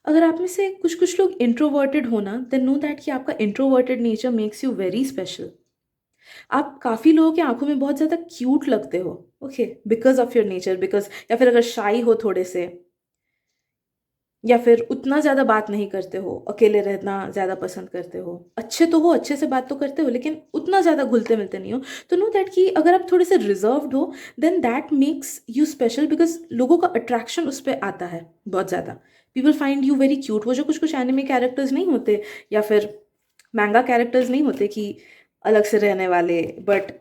अगर आप में से कुछ कुछ लोग इंट्रोवर्टेड हो ना, देन नो दैट कि आपका introverted nature makes you very special. आप काफ़ी लोगों की आंखों में बहुत ज़्यादा क्यूट लगते हो, okay, because of your nature, because, या फिर अगर शाई हो थोड़े से, या फिर उतना ज़्यादा बात नहीं करते हो, अकेले रहना ज़्यादा पसंद करते हो, अच्छे तो हो, अच्छे से बात तो करते हो, लेकिन उतना ज़्यादा घुलते मिलते नहीं हो, तो नो दैट कि अगर आप थोड़े से रिजर्व्ड हो, then that makes you special, because लोगों का अट्रैक्शन उस पर आता है बहुत ज़्यादा। People find you very cute. वो जो कुछ कुछ एनिमे कैरेक्टर्स नहीं होते, या फिर मैंगा कैरेक्टर्स नहीं होते कि अलग से रहने वाले, but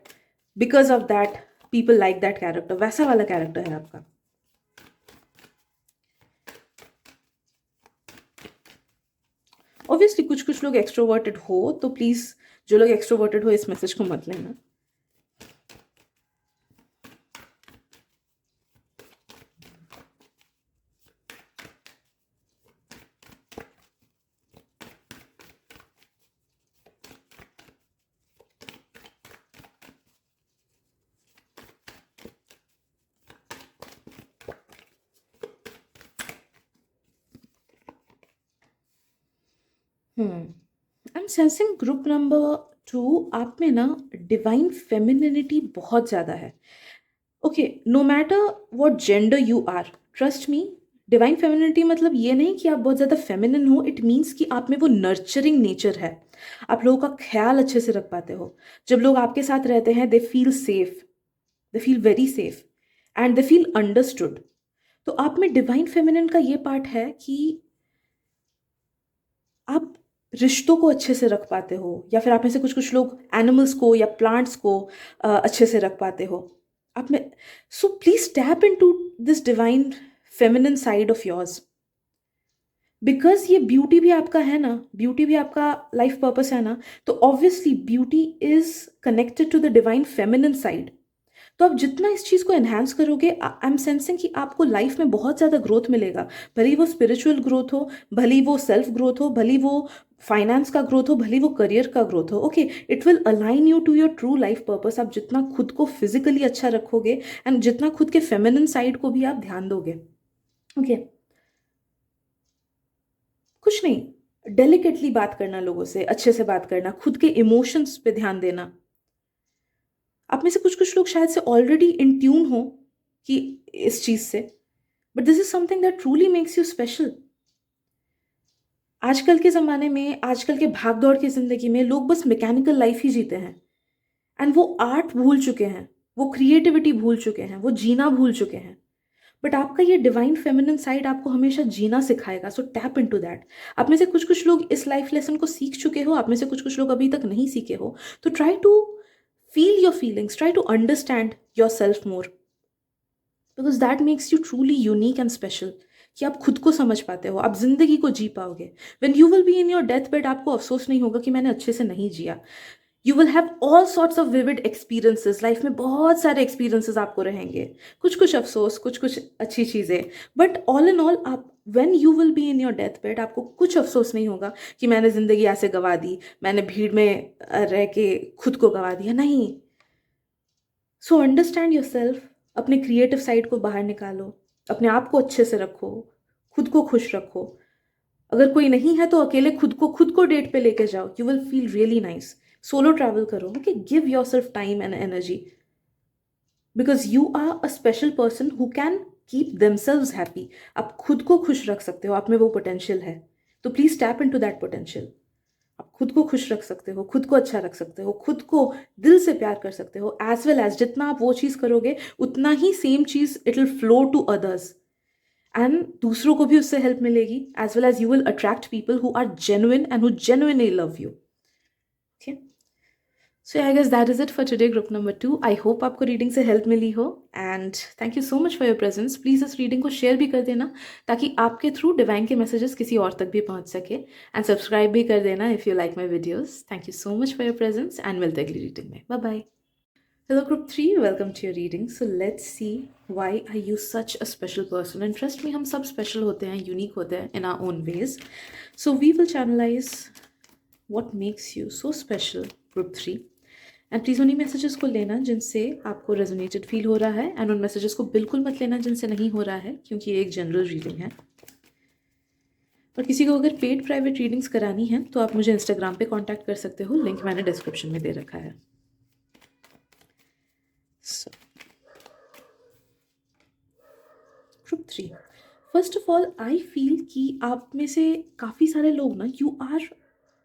because of that people like that character, वैसा वाला कैरेक्टर है आपका। ऑब्वियसली कुछ कुछ लोग एक्सट्रोवर्टेड हो, तो प्लीज़ जो लोग एक्सट्रोवर्टेड हो इस मैसेज को मत लेना। I am sensing group number 2, आप में ना डिवाइन फेमिनिनिटी बहुत ज़्यादा है। Okay, no matter what gender you are, trust me, divine feminity मतलब ये नहीं कि आप बहुत ज़्यादा फेमिनिन हो, इट मीन्स कि आप में वो नर्चरिंग नेचर है। आप लोगों का ख्याल अच्छे से रख पाते हो। जब लोग आपके साथ रहते हैं, they feel safe, they feel very safe, and they feel understood. तो आप में डिवाइन फेमिनिन का ये पार्ट है कि आप रिश्तों को अच्छे से रख पाते हो, या फिर आप में से कुछ कुछ लोग एनिमल्स को या प्लांट्स को अच्छे से रख पाते हो। आप में, so please tap into this divine feminine side of yours, because ये ब्यूटी भी आपका है ना, ब्यूटी भी आपका लाइफ पर्पस है ना, तो obviously beauty is connected to the divine feminine side. तो आप जितना इस चीज़ को एनहांस करोगे, आई एम सेंसिंग कि आपको लाइफ में बहुत ज़्यादा ग्रोथ मिलेगा। भले ही वो स्पिरिचुअल ग्रोथ हो, भले ही वो सेल्फ ग्रोथ हो, भले ही वो फाइनेंस का ग्रोथ हो, भले ही वो करियर का ग्रोथ हो। Okay, it will align you to your true life purpose. आप जितना खुद को फिजिकली अच्छा रखोगे एंड जितना खुद के फेमिनिन साइड को भी आप ध्यान दोगे। ओके, कुछ नहीं, डेलिकेटली बात करना, लोगों से अच्छे से बात करना, खुद के इमोशंस पे ध्यान देना। आप में से कुछ कुछ लोग शायद से ऑलरेडी इन ट्यून हो कि इस चीज से, but this is something that truly makes you special. आजकल के ज़माने में, आजकल के भाग दौड़ की ज़िंदगी में लोग बस मैकेनिकल लाइफ ही जीते हैं एंड वो आर्ट भूल चुके हैं, वो क्रिएटिविटी भूल चुके हैं, वो जीना भूल चुके हैं। बट आपका ये डिवाइन फेमिनिन साइड आपको हमेशा जीना सिखाएगा, सो टैप इनटू दैट। आप में से कुछ कुछ लोग इस लाइफ लेसन को सीख चुके हो, आप में से कुछ कुछ लोग अभी तक नहीं सीखे हो, तो try to feel your feelings, try to understand yourself more, because that makes you truly unique and special. कि आप खुद को समझ पाते हो, आप जिंदगी को जी पाओगे। When you will be in your death bed, आपको अफसोस नहीं होगा कि मैंने अच्छे से नहीं जिया। You will have all sorts of vivid experiences, life में बहुत सारे एक्सपीरियंसेस आपको रहेंगे, कुछ कुछ अफसोस, कुछ कुछ अच्छी चीज़ें, बट ऑल इन ऑल आप when you will be in your death bed, आपको कुछ अफसोस नहीं होगा कि मैंने ज़िंदगी ऐसे गंवा दी, मैंने भीड़ में रह के खुद को गंवा दिया, नहीं। सो अंडरस्टैंड योर सेल्फ, अपने क्रिएटिव साइड को बाहर निकालो, अपने आप को अच्छे से रखो, खुद को खुश रखो। अगर कोई नहीं है तो अकेले खुद को डेट पे लेके जाओ, you will feel really nice. Solo travel करो, okay, give your self time and energy, because you are a special person who can keep themselves happy. आप खुद को खुश रख सकते हो, आप में वो पोटेंशियल है, तो please tap into that potential. आप खुद को खुश रख सकते हो, खुद को अच्छा रख सकते हो, खुद को दिल से प्यार कर सकते हो, एज वेल एज जितना आप वो चीज़ करोगे उतना ही सेम चीज़ it will flow to others and दूसरों को भी उससे हेल्प मिलेगी, as well as you will attract people who are genuine and who genuinely love you. Okay, so I guess that is it for today, group number 2। I hope आपको reading से help मिली हो and thank you so much for your presence. Please इस reading को share भी कर देना ताकि आपके थ्रू डिवाइन के मैसेजेस किसी और तक भी पहुंच सके, एंड सब्सक्राइब भी कर देना if you like my videos. Thank you so much for your presence and मिलते अगली रीडिंग में। Bye bye. Hello, Group 3. Welcome to your reading. So let's see, why are you such a special person? And trust me, हम सब special होते हैं, unique होते हैं in our own ways. So we will channelize what makes you so special, Group 3. And please उन्हीं messages को लेना जिनसे आपको रेजोनेटेड फील हो रहा है, एंड उन मैसेजेस को बिल्कुल मत लेना जिनसे नहीं हो रहा है, क्योंकि ये एक जनरल रीडिंग है। और किसी को अगर पेड प्राइवेट रीडिंग्स करानी है तो आप मुझे इंस्टाग्राम पे कांटेक्ट कर सकते हो, लिंक मैंने डिस्क्रिप्शन में दे रखा है। So, Group 3. First of all I feel कि आप में से काफ़ी सारे लोग ना, you are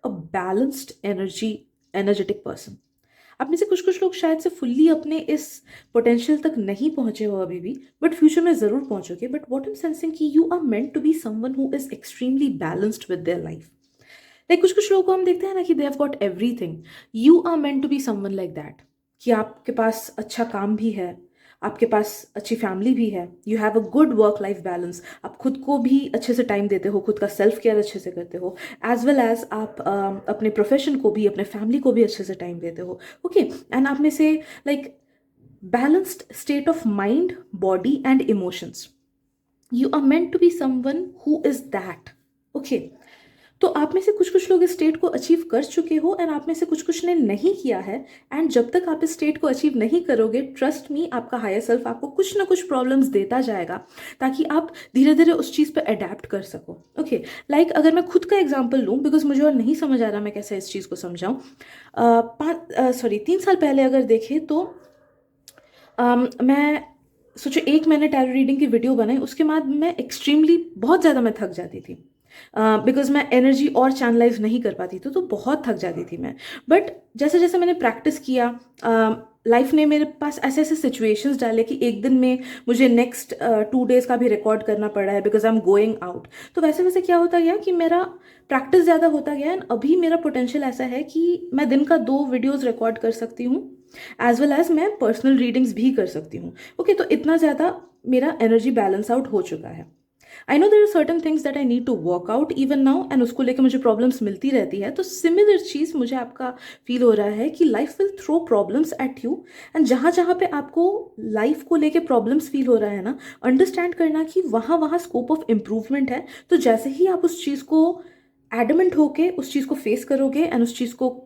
a balanced energetic person. आप में से कुछ कुछ लोग शायद से फुल्ली अपने इस पोटेंशियल तक नहीं पहुंचे हो अभी भी, बट फ्यूचर में ज़रूर पहुंचोगे। बट वॉट एम सेंसिंग कि you are meant to be someone who is extremely balanced with their life. Like कुछ कुछ लोगों को हम देखते हैं ना कि they have got everything, you are meant to be someone like that, कि आपके पास अच्छा काम भी है, आपके पास अच्छी फैमिली भी है, you have a good work life balance, आप खुद को भी अच्छे से टाइम देते हो, खुद का सेल्फ केयर अच्छे से करते हो, एज वेल एज आप अपने प्रोफेशन को भी, अपने फैमिली को भी अच्छे से टाइम देते हो। ओके, एंड आप में से like balanced state of mind, body and emotions, you are meant to be someone who is that. Okay, तो आप में से कुछ कुछ लोग इस स्टेट को अचीव कर चुके हो एंड आप में से कुछ कुछ ने नहीं किया है। एंड जब तक आप इस स्टेट को अचीव नहीं करोगे, ट्रस्ट मी, आपका हायर सेल्फ आपको कुछ ना कुछ प्रॉब्लम्स देता जाएगा ताकि आप धीरे धीरे उस चीज़ पे अडेप्ट कर सको। ओके, लाइक अगर मैं खुद का एग्जांपल लूँ, बिकॉज मुझे और नहीं समझ आ रहा मैं कैसे इस चीज़ को समझाऊँ। 3 साल पहले अगर देखें तो मैं सोचो 1 महीने टैरो रीडिंग की वीडियो बनाई, उसके बाद मैं एक्सट्रीमली बहुत ज़्यादा मैं थक जाती थी। बिकॉज मैं एनर्जी और चैनलाइज नहीं कर पाती थी, तो बहुत थक जाती थी मैं। बट जैसे जैसे मैंने प्रैक्टिस किया, लाइफ ने मेरे पास ऐसे ऐसे सिचुएशंस डाले कि एक दिन में मुझे नेक्स्ट 2 डेज का भी रिकॉर्ड करना पड़ा है because I am going out. तो वैसे वैसे क्या होता गया कि मेरा प्रैक्टिस ज़्यादा होता गया, एंड अभी मेरा पोटेंशियल ऐसा है कि मैं दिन का 2 वीडियोज़ रिकॉर्ड कर सकती हूँ, एज वेल एज मैं पर्सनल रीडिंग्स भी कर सकती हूँ। ओके, तो इतना ज़्यादा मेरा एनर्जी बैलेंस आउट हो चुका है। I know there are certain things that I need to work out even now, and उसको लेकर मुझे प्रॉब्लम्स मिलती रहती है। तो सिमिलर चीज़ मुझे आपका फील हो रहा है कि life will throw problems at you, and जहाँ जहाँ पे आपको लाइफ को लेके प्रॉब्लम्स फील हो रहा है ना, अंडरस्टैंड करना कि वहाँ वहाँ स्कोप ऑफ इम्प्रूवमेंट है। तो जैसे ही आप उस चीज़ को एडमेंट होके उस चीज़ को फेस करोगे एंड उस चीज़ को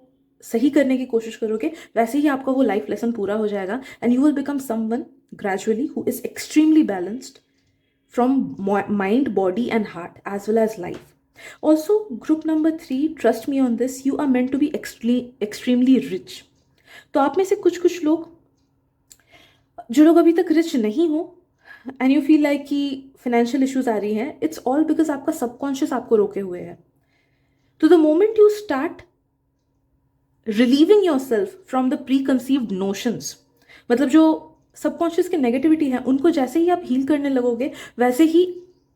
सही करने की कोशिश करोगे, वैसे ही आपका वो लाइफ लेसन पूरा हो जाएगा, and you will become someone gradually who is extremely balanced from mind, body, and heart, as well as life. Also, group number 3, trust me on this, you are meant to be extremely rich. तो आप में से कुछ कुछ लोग, जो लोग अभी तक रिच नहीं हो, एंड यू फील लाइक कि फाइनेंशियल इश्यूज आ रही हैं, इट्स ऑल बिकॉज आपका सबकॉन्शियस आपको रोके हुए है। तो the moment you start relieving your self from the pre conceived notions, मतलब जो सबकॉन्शियस की नेगेटिविटी है, उनको जैसे ही आप हील करने लगोगे, वैसे ही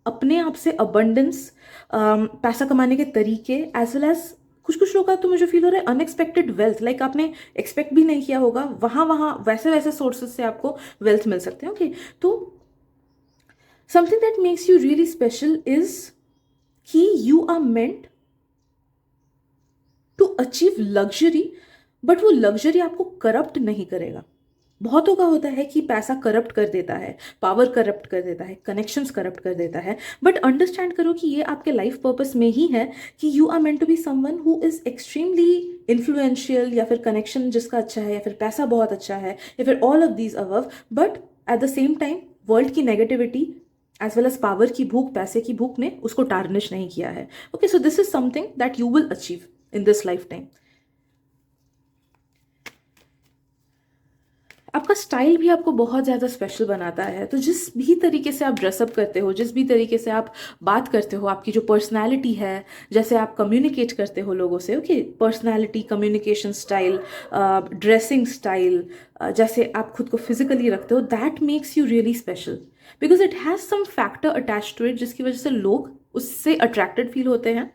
अपने आप से अबंडेंस, पैसा कमाने के तरीके, एज वेल एज कुछ कुछ लोग का तो मुझे फील हो रहा है अनएक्सपेक्टेड वेल्थ, लाइक आपने एक्सपेक्ट भी नहीं किया होगा, वहाँ वहाँ वैसे वैसे सोर्सेज से आपको वेल्थ मिल सकते हैं। ओके, तो something that makes you really special is कि you are meant to achieve luxury, but वो लग्जरी आपको करप्ट नहीं करेगा। बहुतों का होता है कि पैसा करप्ट कर देता है, पावर करप्ट कर देता है, कनेक्शंस करप्ट कर देता है, बट अंडरस्टैंड करो कि ये आपके लाइफ पर्पस में ही है कि you are meant to be someone who is extremely influential, या फिर कनेक्शन जिसका अच्छा है, या फिर पैसा बहुत अच्छा है, या फिर all of these above, but at the same time world की negativity as well as power की भूख, पैसे की भूख ने उसको टार्निश नहीं किया है। Okay, so this is something that you will achieve in this life time. आपका स्टाइल भी आपको बहुत ज़्यादा स्पेशल बनाता है। तो जिस भी तरीके से आप ड्रेसअप करते हो, जिस भी तरीके से आप बात करते हो, आपकी जो पर्सनैलिटी है, जैसे आप कम्युनिकेट करते हो लोगों से, okay, personality, communication style, dressing style, जैसे आप खुद को फिजिकली रखते हो, that makes you really special because it has some factor attach to it, जिसकी वजह से लोग उससे अट्रैक्टेड फील होते हैं।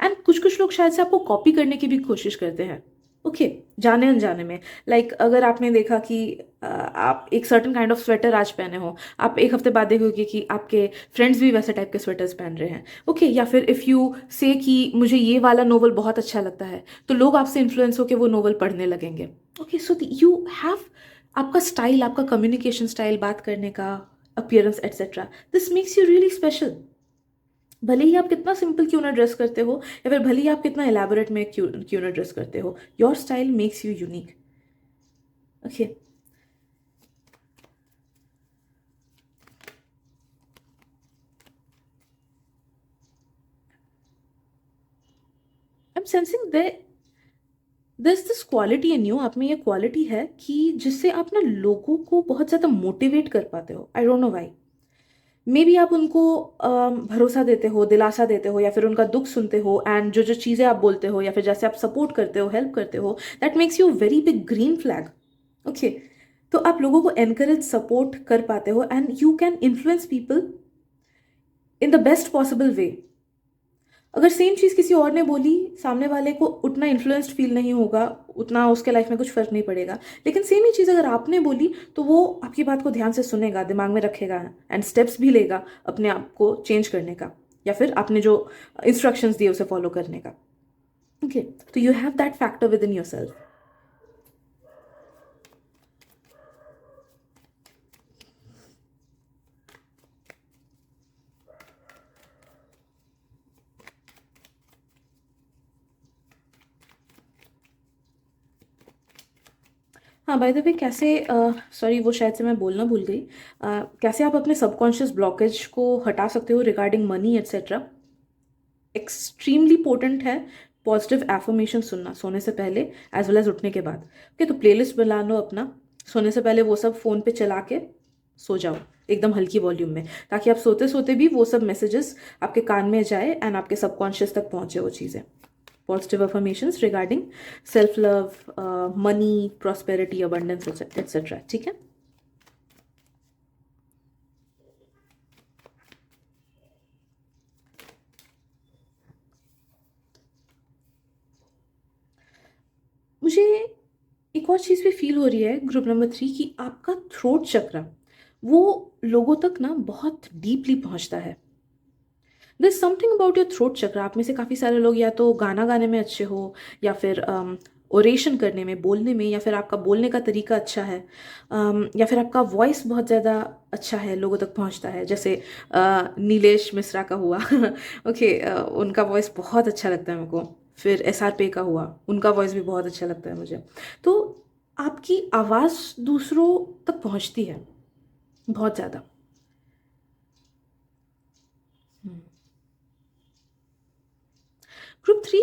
एंड कुछ कुछ लोग शायद से आपको कॉपी करने की भी कोशिश करते हैं, ओके, जाने अनजाने में। लाइक अगर आपने देखा कि आप एक सर्टन काइंड ऑफ स्वेटर आज पहने हो, आप एक हफ्ते बाद देखोगे कि आपके फ्रेंड्स भी वैसे टाइप के स्वेटर्स पहन रहे हैं, ओके, या फिर इफ़ यू से कि मुझे ये वाला नोवेल बहुत अच्छा लगता है, तो लोग आपसे इन्फ्लुएंस होकर वो नोवेल पढ़ने लगेंगे। ओके, सो यू हैव आपका स्टाइल, आपका कम्युनिकेशन स्टाइल, बात करने का, appearance etcetera, this makes you really special. भले ही आप कितना सिंपल क्यों ना ड्रेस करते हो, या फिर भले ही आप कितना एलैबोरेट में क्यों ना ड्रेस करते हो, your style makes you unique. Okay, I am sensing this this quality in you, आप में ये क्वालिटी है कि जिससे आप ना लोगों को बहुत ज़्यादा मोटिवेट कर पाते हो। I don't know why, may be आप उनको भरोसा देते हो, दिलासा देते हो, या फिर उनका दुख सुनते हो, एंड जो जो चीज़ें आप बोलते हो, या फिर जैसे आप सपोर्ट करते हो, हेल्प करते हो, that makes you very big green flag. Okay, तो आप लोगों को एनकरेज, सपोर्ट कर पाते हो, and you can influence people in the best possible way. अगर सेम चीज़ किसी और ने बोली, सामने वाले को उतना इन्फ्लुएंस्ड फील नहीं होगा, उतना उसके लाइफ में कुछ फ़र्क नहीं पड़ेगा। लेकिन सेम ही चीज़ अगर आपने बोली, तो वो आपकी बात को ध्यान से सुनेगा, दिमाग में रखेगा, एंड स्टेप्स भी लेगा अपने आप को चेंज करने का, या फिर आपने जो इंस्ट्रक्शंस दिए उसे फॉलो करने का। ओके, तो you have that factor with in your self. हाँ, बाय द वे, कैसे, सॉरी वो शायद से मैं बोलना भूल गई, कैसे आप अपने सबकॉन्शियस ब्लॉकेज को हटा सकते हो regarding money etcetera. Extremely potent है पॉजिटिव एफर्मेशन सुनना सोने से पहले, एज वेल एज उठने के बाद। ओके, तो प्लेलिस्ट बना लो अपना, सोने से पहले वो सब फ़ोन पे चला के सो जाओ। एकदम हल्की वॉल्यूम में, ताकि आप सोते सोते भी वो सब मैसेजेस आपके कान में जाए एंड आपके सबकॉन्शियस तक पहुंचे वो चीज़ें। Positive affirmations regarding self love, money, prosperity, abundance etcetera. ठीक है। मुझे एक और चीज़ भी फील हो रही है ग्रुप नंबर 3 कि आपका थ्रोट चक्रा वो लोगों तक ना बहुत डीपली पहुंचता है। This something about your throat चक्र। आप में से काफ़ी सारे लोग या तो गाना गाने में अच्छे हो, या फिर ओरेशन करने में, बोलने में, या फिर आपका बोलने का तरीका अच्छा है, या फिर आपका वॉइस बहुत ज़्यादा अच्छा है, लोगों तक पहुंचता है। जैसे नीलेश मिश्रा का हुआ ओके, उनका वॉइस बहुत अच्छा लगता है मेरे को। फिर SRP का हुआ, उनका वॉइस भी बहुत अच्छा लगता है मुझे। तो आपकी आवाज़ दूसरों तक पहुंचती है बहुत ज़्यादा। ग्रुप 3,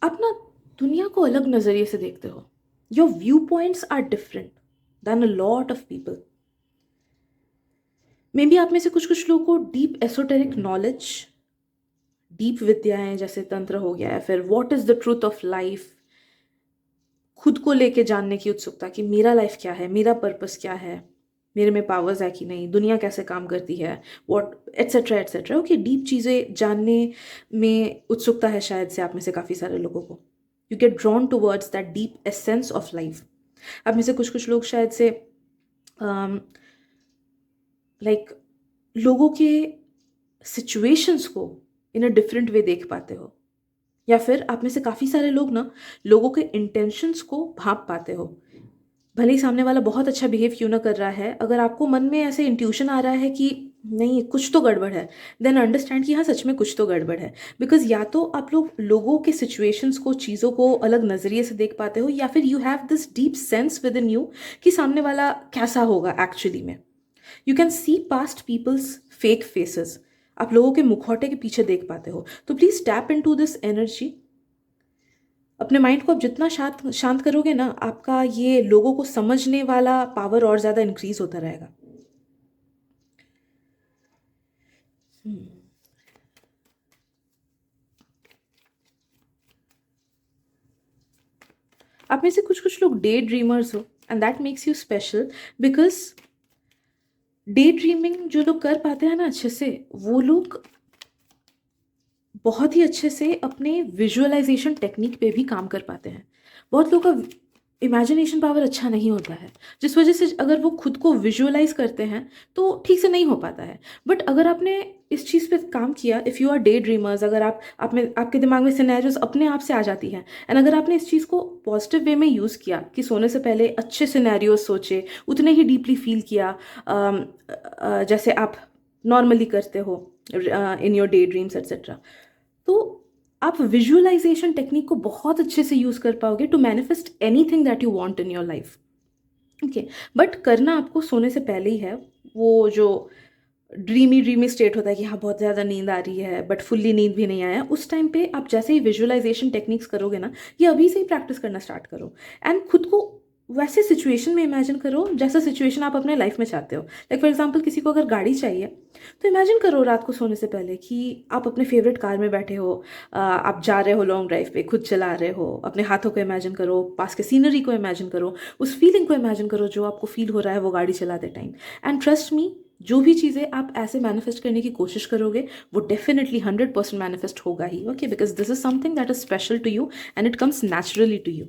आप ना दुनिया को अलग नज़रिए से देखते हो। Your viewpoints are different than a lot of people. Maybe आप में से कुछ कुछ लोगों को डीप एसोटेरिक नॉलेज, डीप विद्याएं जैसे तंत्र हो गया, या फिर what is the truth of life, खुद को लेके जानने की उत्सुकता कि मेरा लाइफ क्या है, मेरा पर्पस क्या है, मेरे में पावर्स है कि नहीं, दुनिया कैसे काम करती है, what etcetera etcetera. Okay, deep चीज़ें जानने में उत्सुकता है शायद से आप में से काफ़ी सारे लोगों को। You get drawn towards that deep essence of life. आप में से कुछ कुछ लोग शायद से लाइक लोगों के सिचुएशंस को इन अ डिफरेंट वे देख पाते हो, या फिर आप में से काफ़ी सारे लोग ना लोगों के इंटेंशंस को भांप पाते हो। भले ही सामने वाला बहुत अच्छा बिहेव क्यों ना कर रहा है, अगर आपको मन में ऐसे इंट्यूशन आ रहा है कि नहीं कुछ तो गड़बड़ है, देन अंडरस्टैंड कि हाँ सच में कुछ तो गड़बड़ है। बिकॉज या तो आप लोग लोगों के सिचुएशंस को, चीज़ों को अलग नज़रिए से देख पाते हो, या फिर you have this deep sense within you कि सामने वाला कैसा होगा एक्चुअली में। You can see past people's fake faces. आप लोगों के मुखौटे के पीछे देख पाते हो। तो please tap into this energy. अपने माइंड को आप जितना शांत शांत करोगे ना, आपका ये लोगों को समझने वाला पावर और ज़्यादा इंक्रीज होता रहेगा। आप में से कुछ कुछ लोग डे ड्रीमर्स हो, and that makes you special. Because day dreaming जो लोग कर पाते हैं ना अच्छे से, वो लोग बहुत ही अच्छे से अपने विजुअलाइजेशन टेक्निक पे भी काम कर पाते हैं। बहुत लोगों का इमेजिनेशन पावर अच्छा नहीं होता है, जिस वजह से अगर वो खुद को विजुअलाइज करते हैं तो ठीक से नहीं हो पाता है। बट अगर आपने इस चीज़ पे काम किया, if you are daydreamers, अगर आप में आपके दिमाग में सिनेरियोज अपने आप से आ जाती हैं, एंड अगर आपने इस चीज़ को पॉजिटिव वे में यूज़ किया कि सोने से पहले अच्छे सिनेरियोज सोचे, उतने ही डीपली फील किया जैसे आप नॉर्मली करते हो in your day dreams etcetera, तो आप विजुअलाइजेशन टेक्निक को बहुत अच्छे से यूज़ कर पाओगे to manifest anything that you want in your life. Okay, but करना आपको सोने से पहले ही है। वो जो ड्रीमी ड्रीमी स्टेट होता है कि हाँ बहुत ज़्यादा नींद आ रही है बट फुल्ली नींद भी नहीं आया, उस टाइम पे आप जैसे ही विजुअलाइजेशन टेक्निक्स करोगे ना, ये अभी से ही प्रैक्टिस करना स्टार्ट करो, एंड खुद को वैसे सिचुएशन में इमेजिन करो जैसा सिचुएशन आप अपने लाइफ में चाहते हो। लाइक फॉर एग्जांपल, किसी को अगर गाड़ी चाहिए, तो इमेजिन करो रात को सोने से पहले कि आप अपने फेवरेट कार में बैठे हो, आप जा रहे हो लॉन्ग ड्राइव पे, खुद चला रहे हो, अपने हाथों को इमेजिन करो, पास के सीनरी को इमेजिन करो, उस फीलिंग को इमेजिन करो जो आपको फील हो रहा है वो गाड़ी चलाते टाइम। एंड ट्रस्ट मी, जो भी चीज़ें आप ऐसे मैनिफेस्ट करने की कोशिश करोगे वो डेफिनेटली 100% मैनिफेस्ट होगा ही। Okay, because this is something that is special to you and it comes naturally to you.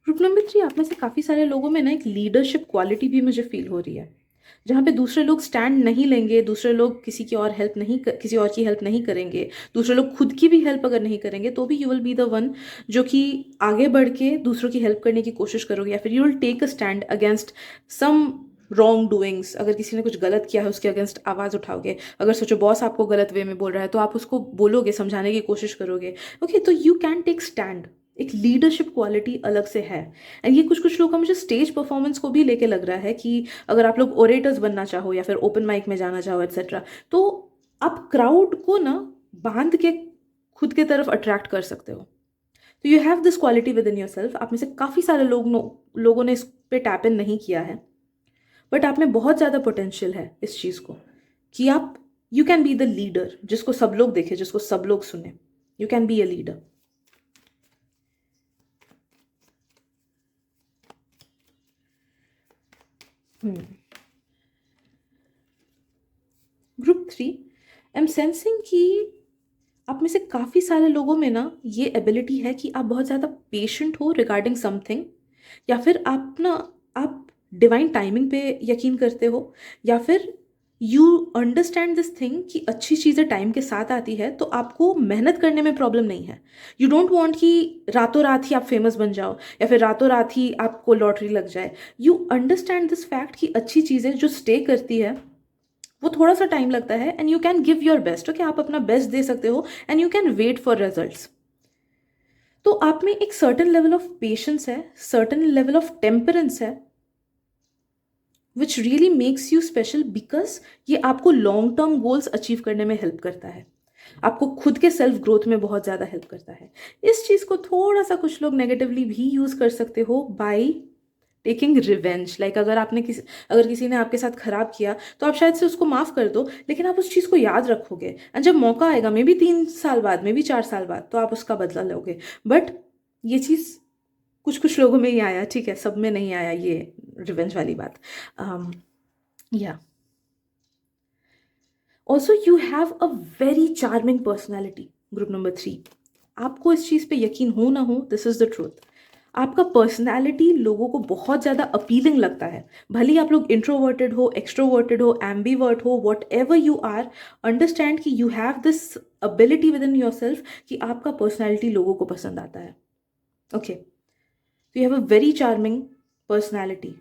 Group number 3, आप में से काफ़ी सारे लोगों में ना एक लीडरशिप क्वालिटी भी मुझे फील हो रही है, जहाँ पे दूसरे लोग स्टैंड नहीं लेंगे, दूसरे लोग किसी की और हेल्प नहीं किसी और की हेल्प नहीं करेंगे, दूसरे लोग खुद की भी हेल्प अगर नहीं करेंगे तो भी you will be the one जो कि आगे बढ़ के दूसरों की हेल्प करने की कोशिश करोगे, या फिर you will take a stand against some wrongdoings. अगर किसी ने कुछ गलत किया है उसके अगेंस्ट आवाज़ उठाओगे। अगर सोचो बॉस आपको गलत वे में बोल रहा है तो आप उसको बोलोगे, समझाने की कोशिश करोगे। ओके, तो यू कैन टेक स्टैंड एक लीडरशिप क्वालिटी अलग से है। एंड ये कुछ कुछ लोग का मुझे स्टेज परफॉर्मेंस को भी लेके लग रहा है कि अगर आप लोग ओरेटर्स बनना चाहो या फिर ओपन माइक में जाना चाहो एक्सेट्रा, तो आप क्राउड को ना बांध के खुद के तरफ अट्रैक्ट कर सकते हो। तो you have this quality with in your self. आप में से काफ़ी सारे लोगों ने इस पे टैप इन नहीं किया है, बट आप में बहुत ज़्यादा पोटेंशियल है इस चीज़ को कि आप you can be the leader जिसको सब लोग देखे, जिसको सब लोग सुने। You can be a leader. Group 3, I am sensing कि आप में से काफ़ी सारे लोगों में ना ये एबिलिटी है कि आप बहुत ज़्यादा पेशेंट हो रिगार्डिंग समथिंग, या फिर आप डिवाइन टाइमिंग पे यकीन करते हो, या फिर यू अंडरस्टैंड दिस थिंग कि अच्छी चीज़ें टाइम के साथ आती है, तो आपको मेहनत करने में प्रॉब्लम नहीं है। यू डोंट वांट कि रातों रात ही आप फेमस बन जाओ या फिर रातों रात ही आपको लॉटरी लग जाए। यू अंडरस्टैंड दिस फैक्ट कि अच्छी चीज़ें जो स्टे करती है वो थोड़ा सा टाइम लगता है, and you can give your best. Okay, आप अपना बेस्ट दे सकते हो and you can wait for results. तो आप में एक सर्टन लेवल ऑफ पेशेंस है, सर्टन लेवल ऑफ टेम्परेंस है, which really makes you special, because ये आपको लॉन्ग टर्म गोल्स अचीव करने में हेल्प करता है, आपको खुद के सेल्फ ग्रोथ में बहुत ज़्यादा हेल्प करता है। इस चीज़ को थोड़ा सा कुछ लोग नेगेटिवली भी यूज़ कर सकते हो बाई टेकिंग रिवेंज। लाइक अगर किसी ने आपके साथ खराब किया तो आप शायद से उसको माफ़ कर दो, लेकिन आप उस चीज़ को याद रखोगे, एंड जब मौका आएगा मे बी 3 साल बाद, मे बी 4 साल बाद, तो आप उसका बदला लोगे। बट ये चीज़ कुछ कुछ लोगों में ही आया, ठीक है, सब में नहीं आया ये रिवेंज वाली बात। या also you have a very charming personality. Group number 3, आपको इस चीज़ पे यकीन हो ना हो, दिस इज़ द ट्रूथ, आपका पर्सनैलिटी लोगों को बहुत ज़्यादा अपीलिंग लगता है। भले ही आप लोग इंट्रोवर्टेड हो, एक्सट्रोवर्टेड हो, एम्बीवर्ट हो, whatever you are, understand कि you have this ability within your self कि आपका पर्सनैलिटी लोगों को पसंद आता है। ओके, तो you have a very charming personality.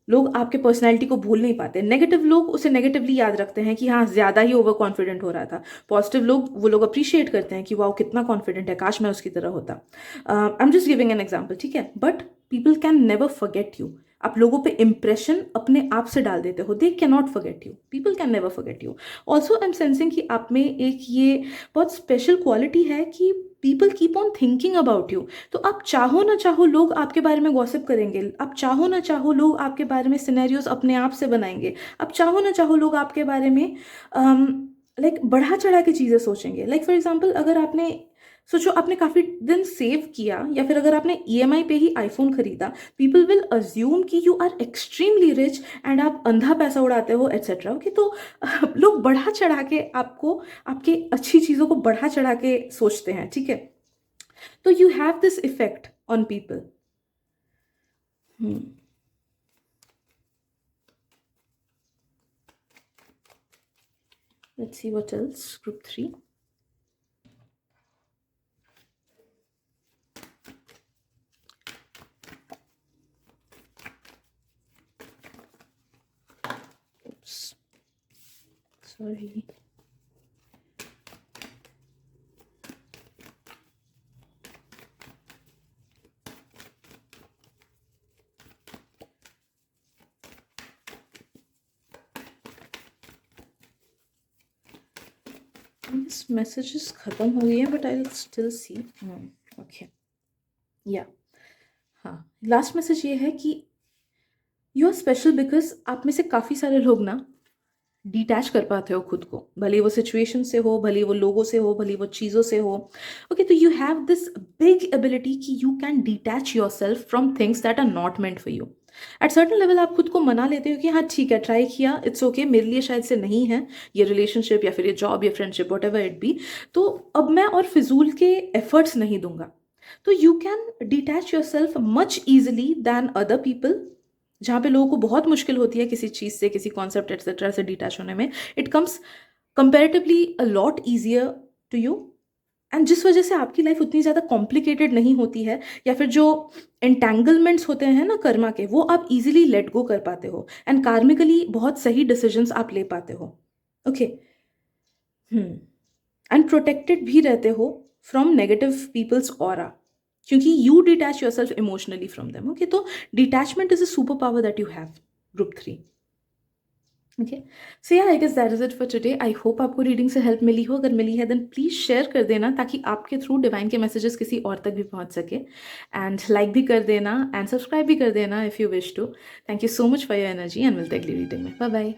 लोग आपके पर्सनैलिटी को भूल नहीं पाते। नेगेटिव लोग उसे नेगेटिवली याद रखते हैं कि हाँ ज़्यादा ही ओवर कॉन्फिडेंट हो रहा था। पॉजिटिव लोग, वो लोग अप्रिशिएट करते हैं कि वाह कितना कॉन्फिडेंट है, काश मैं उसकी तरह होता। I am just giving an example, ठीक है, but people can never forget you. आप लोगों पे इंप्रेशन अपने आप से डाल देते हो, they can not forget you, people can never forget you. Also I am sensing कि आप में एक ये बहुत स्पेशल क्वालिटी है कि people keep on thinking about you. तो आप चाहो ना चाहो लोग आपके बारे में गॉसिप करेंगे, आप चाहो ना चाहो लोग आपके बारे में सिनेरियोज अपने आप से बनाएंगे, आप चाहो ना चाहो लोग आपके बारे में लाइक बढ़ा चढ़ा के चीज़ें सोचेंगे। लाइक फॉर एग्जाम्पल, अगर आपने सोचो आपने काफ़ी दिन सेव किया, या फिर अगर आपने ईएमआई पे ही आईफोन खरीदा, पीपल विल अज्यूम कि you are extremely rich and आप अंधा पैसा उड़ाते हो एट्सेट्रा। ओके, तो लोग बढ़ा चढ़ा के आपको, आपके अच्छी चीज़ों को बढ़ा चढ़ा के सोचते हैं, ठीक है। तो you have this effect on people. Let's see what else. Group 3. Oops. Sorry. This messages खत्म हो गई है, but I'll still see. Okay. Yeah. हाँ, लास्ट मैसेज ये है कि यू आर स्पेशल बिकॉज आप में से काफ़ी सारे लोग ना डिटैच कर पाते हो खुद को, भले वो सिचुएशन से हो, भले वो लोगों से हो, भले वो चीज़ों से हो। ओके, तो you have this big ability कि you can detach your self from things that are not meant for you. At certain level आप खुद को मना लेते हो कि हाँ ठीक है, ट्राई किया, इट्स ओके, मेरे लिए शायद से नहीं है ये रिलेशनशिप या फिर ये जॉब या friendship, what ever it be, तो अब मैं और फिजूल के एफर्ट्स नहीं दूंगा। तो you can detach your self much easily than other people. जहाँ पे लोगों को बहुत मुश्किल होती है किसी चीज़ से, किसी कॉन्सेप्ट एक्सेट्रा से डिटैच होने में, it comes comparatively a lot easier to you. And जिस वजह से आपकी लाइफ उतनी ज़्यादा कॉम्प्लिकेटेड नहीं होती है, या फिर जो एंटेंगलमेंट्स होते हैं ना कर्मा के, वो आप इजीली लेट गो कर पाते हो, एंड कार्मिकली बहुत सही डिसीजंस आप ले पाते हो। ओके, एंड प्रोटेक्टेड भी रहते हो फ्रॉम नेगेटिव पीपल्स ऑरा। क्योंकि you detach your self emotionally from them. Okay, तो detachment is a super power that you have. Group 3. Okay, so yeah I guess that is it for today. I hope आपको reading से help मिली हो. अगर मिली है then please share कर देना ताकि आपके थ्रू डिवाइन के मैसेजेस किसी और तक भी पहुंच सके. एंड लाइक भी कर देना एंड सब्सक्राइब भी कर देना if you wish to. Thank you so much for your energy and मिलते हैं अगली रीडिंग में. Bye bye.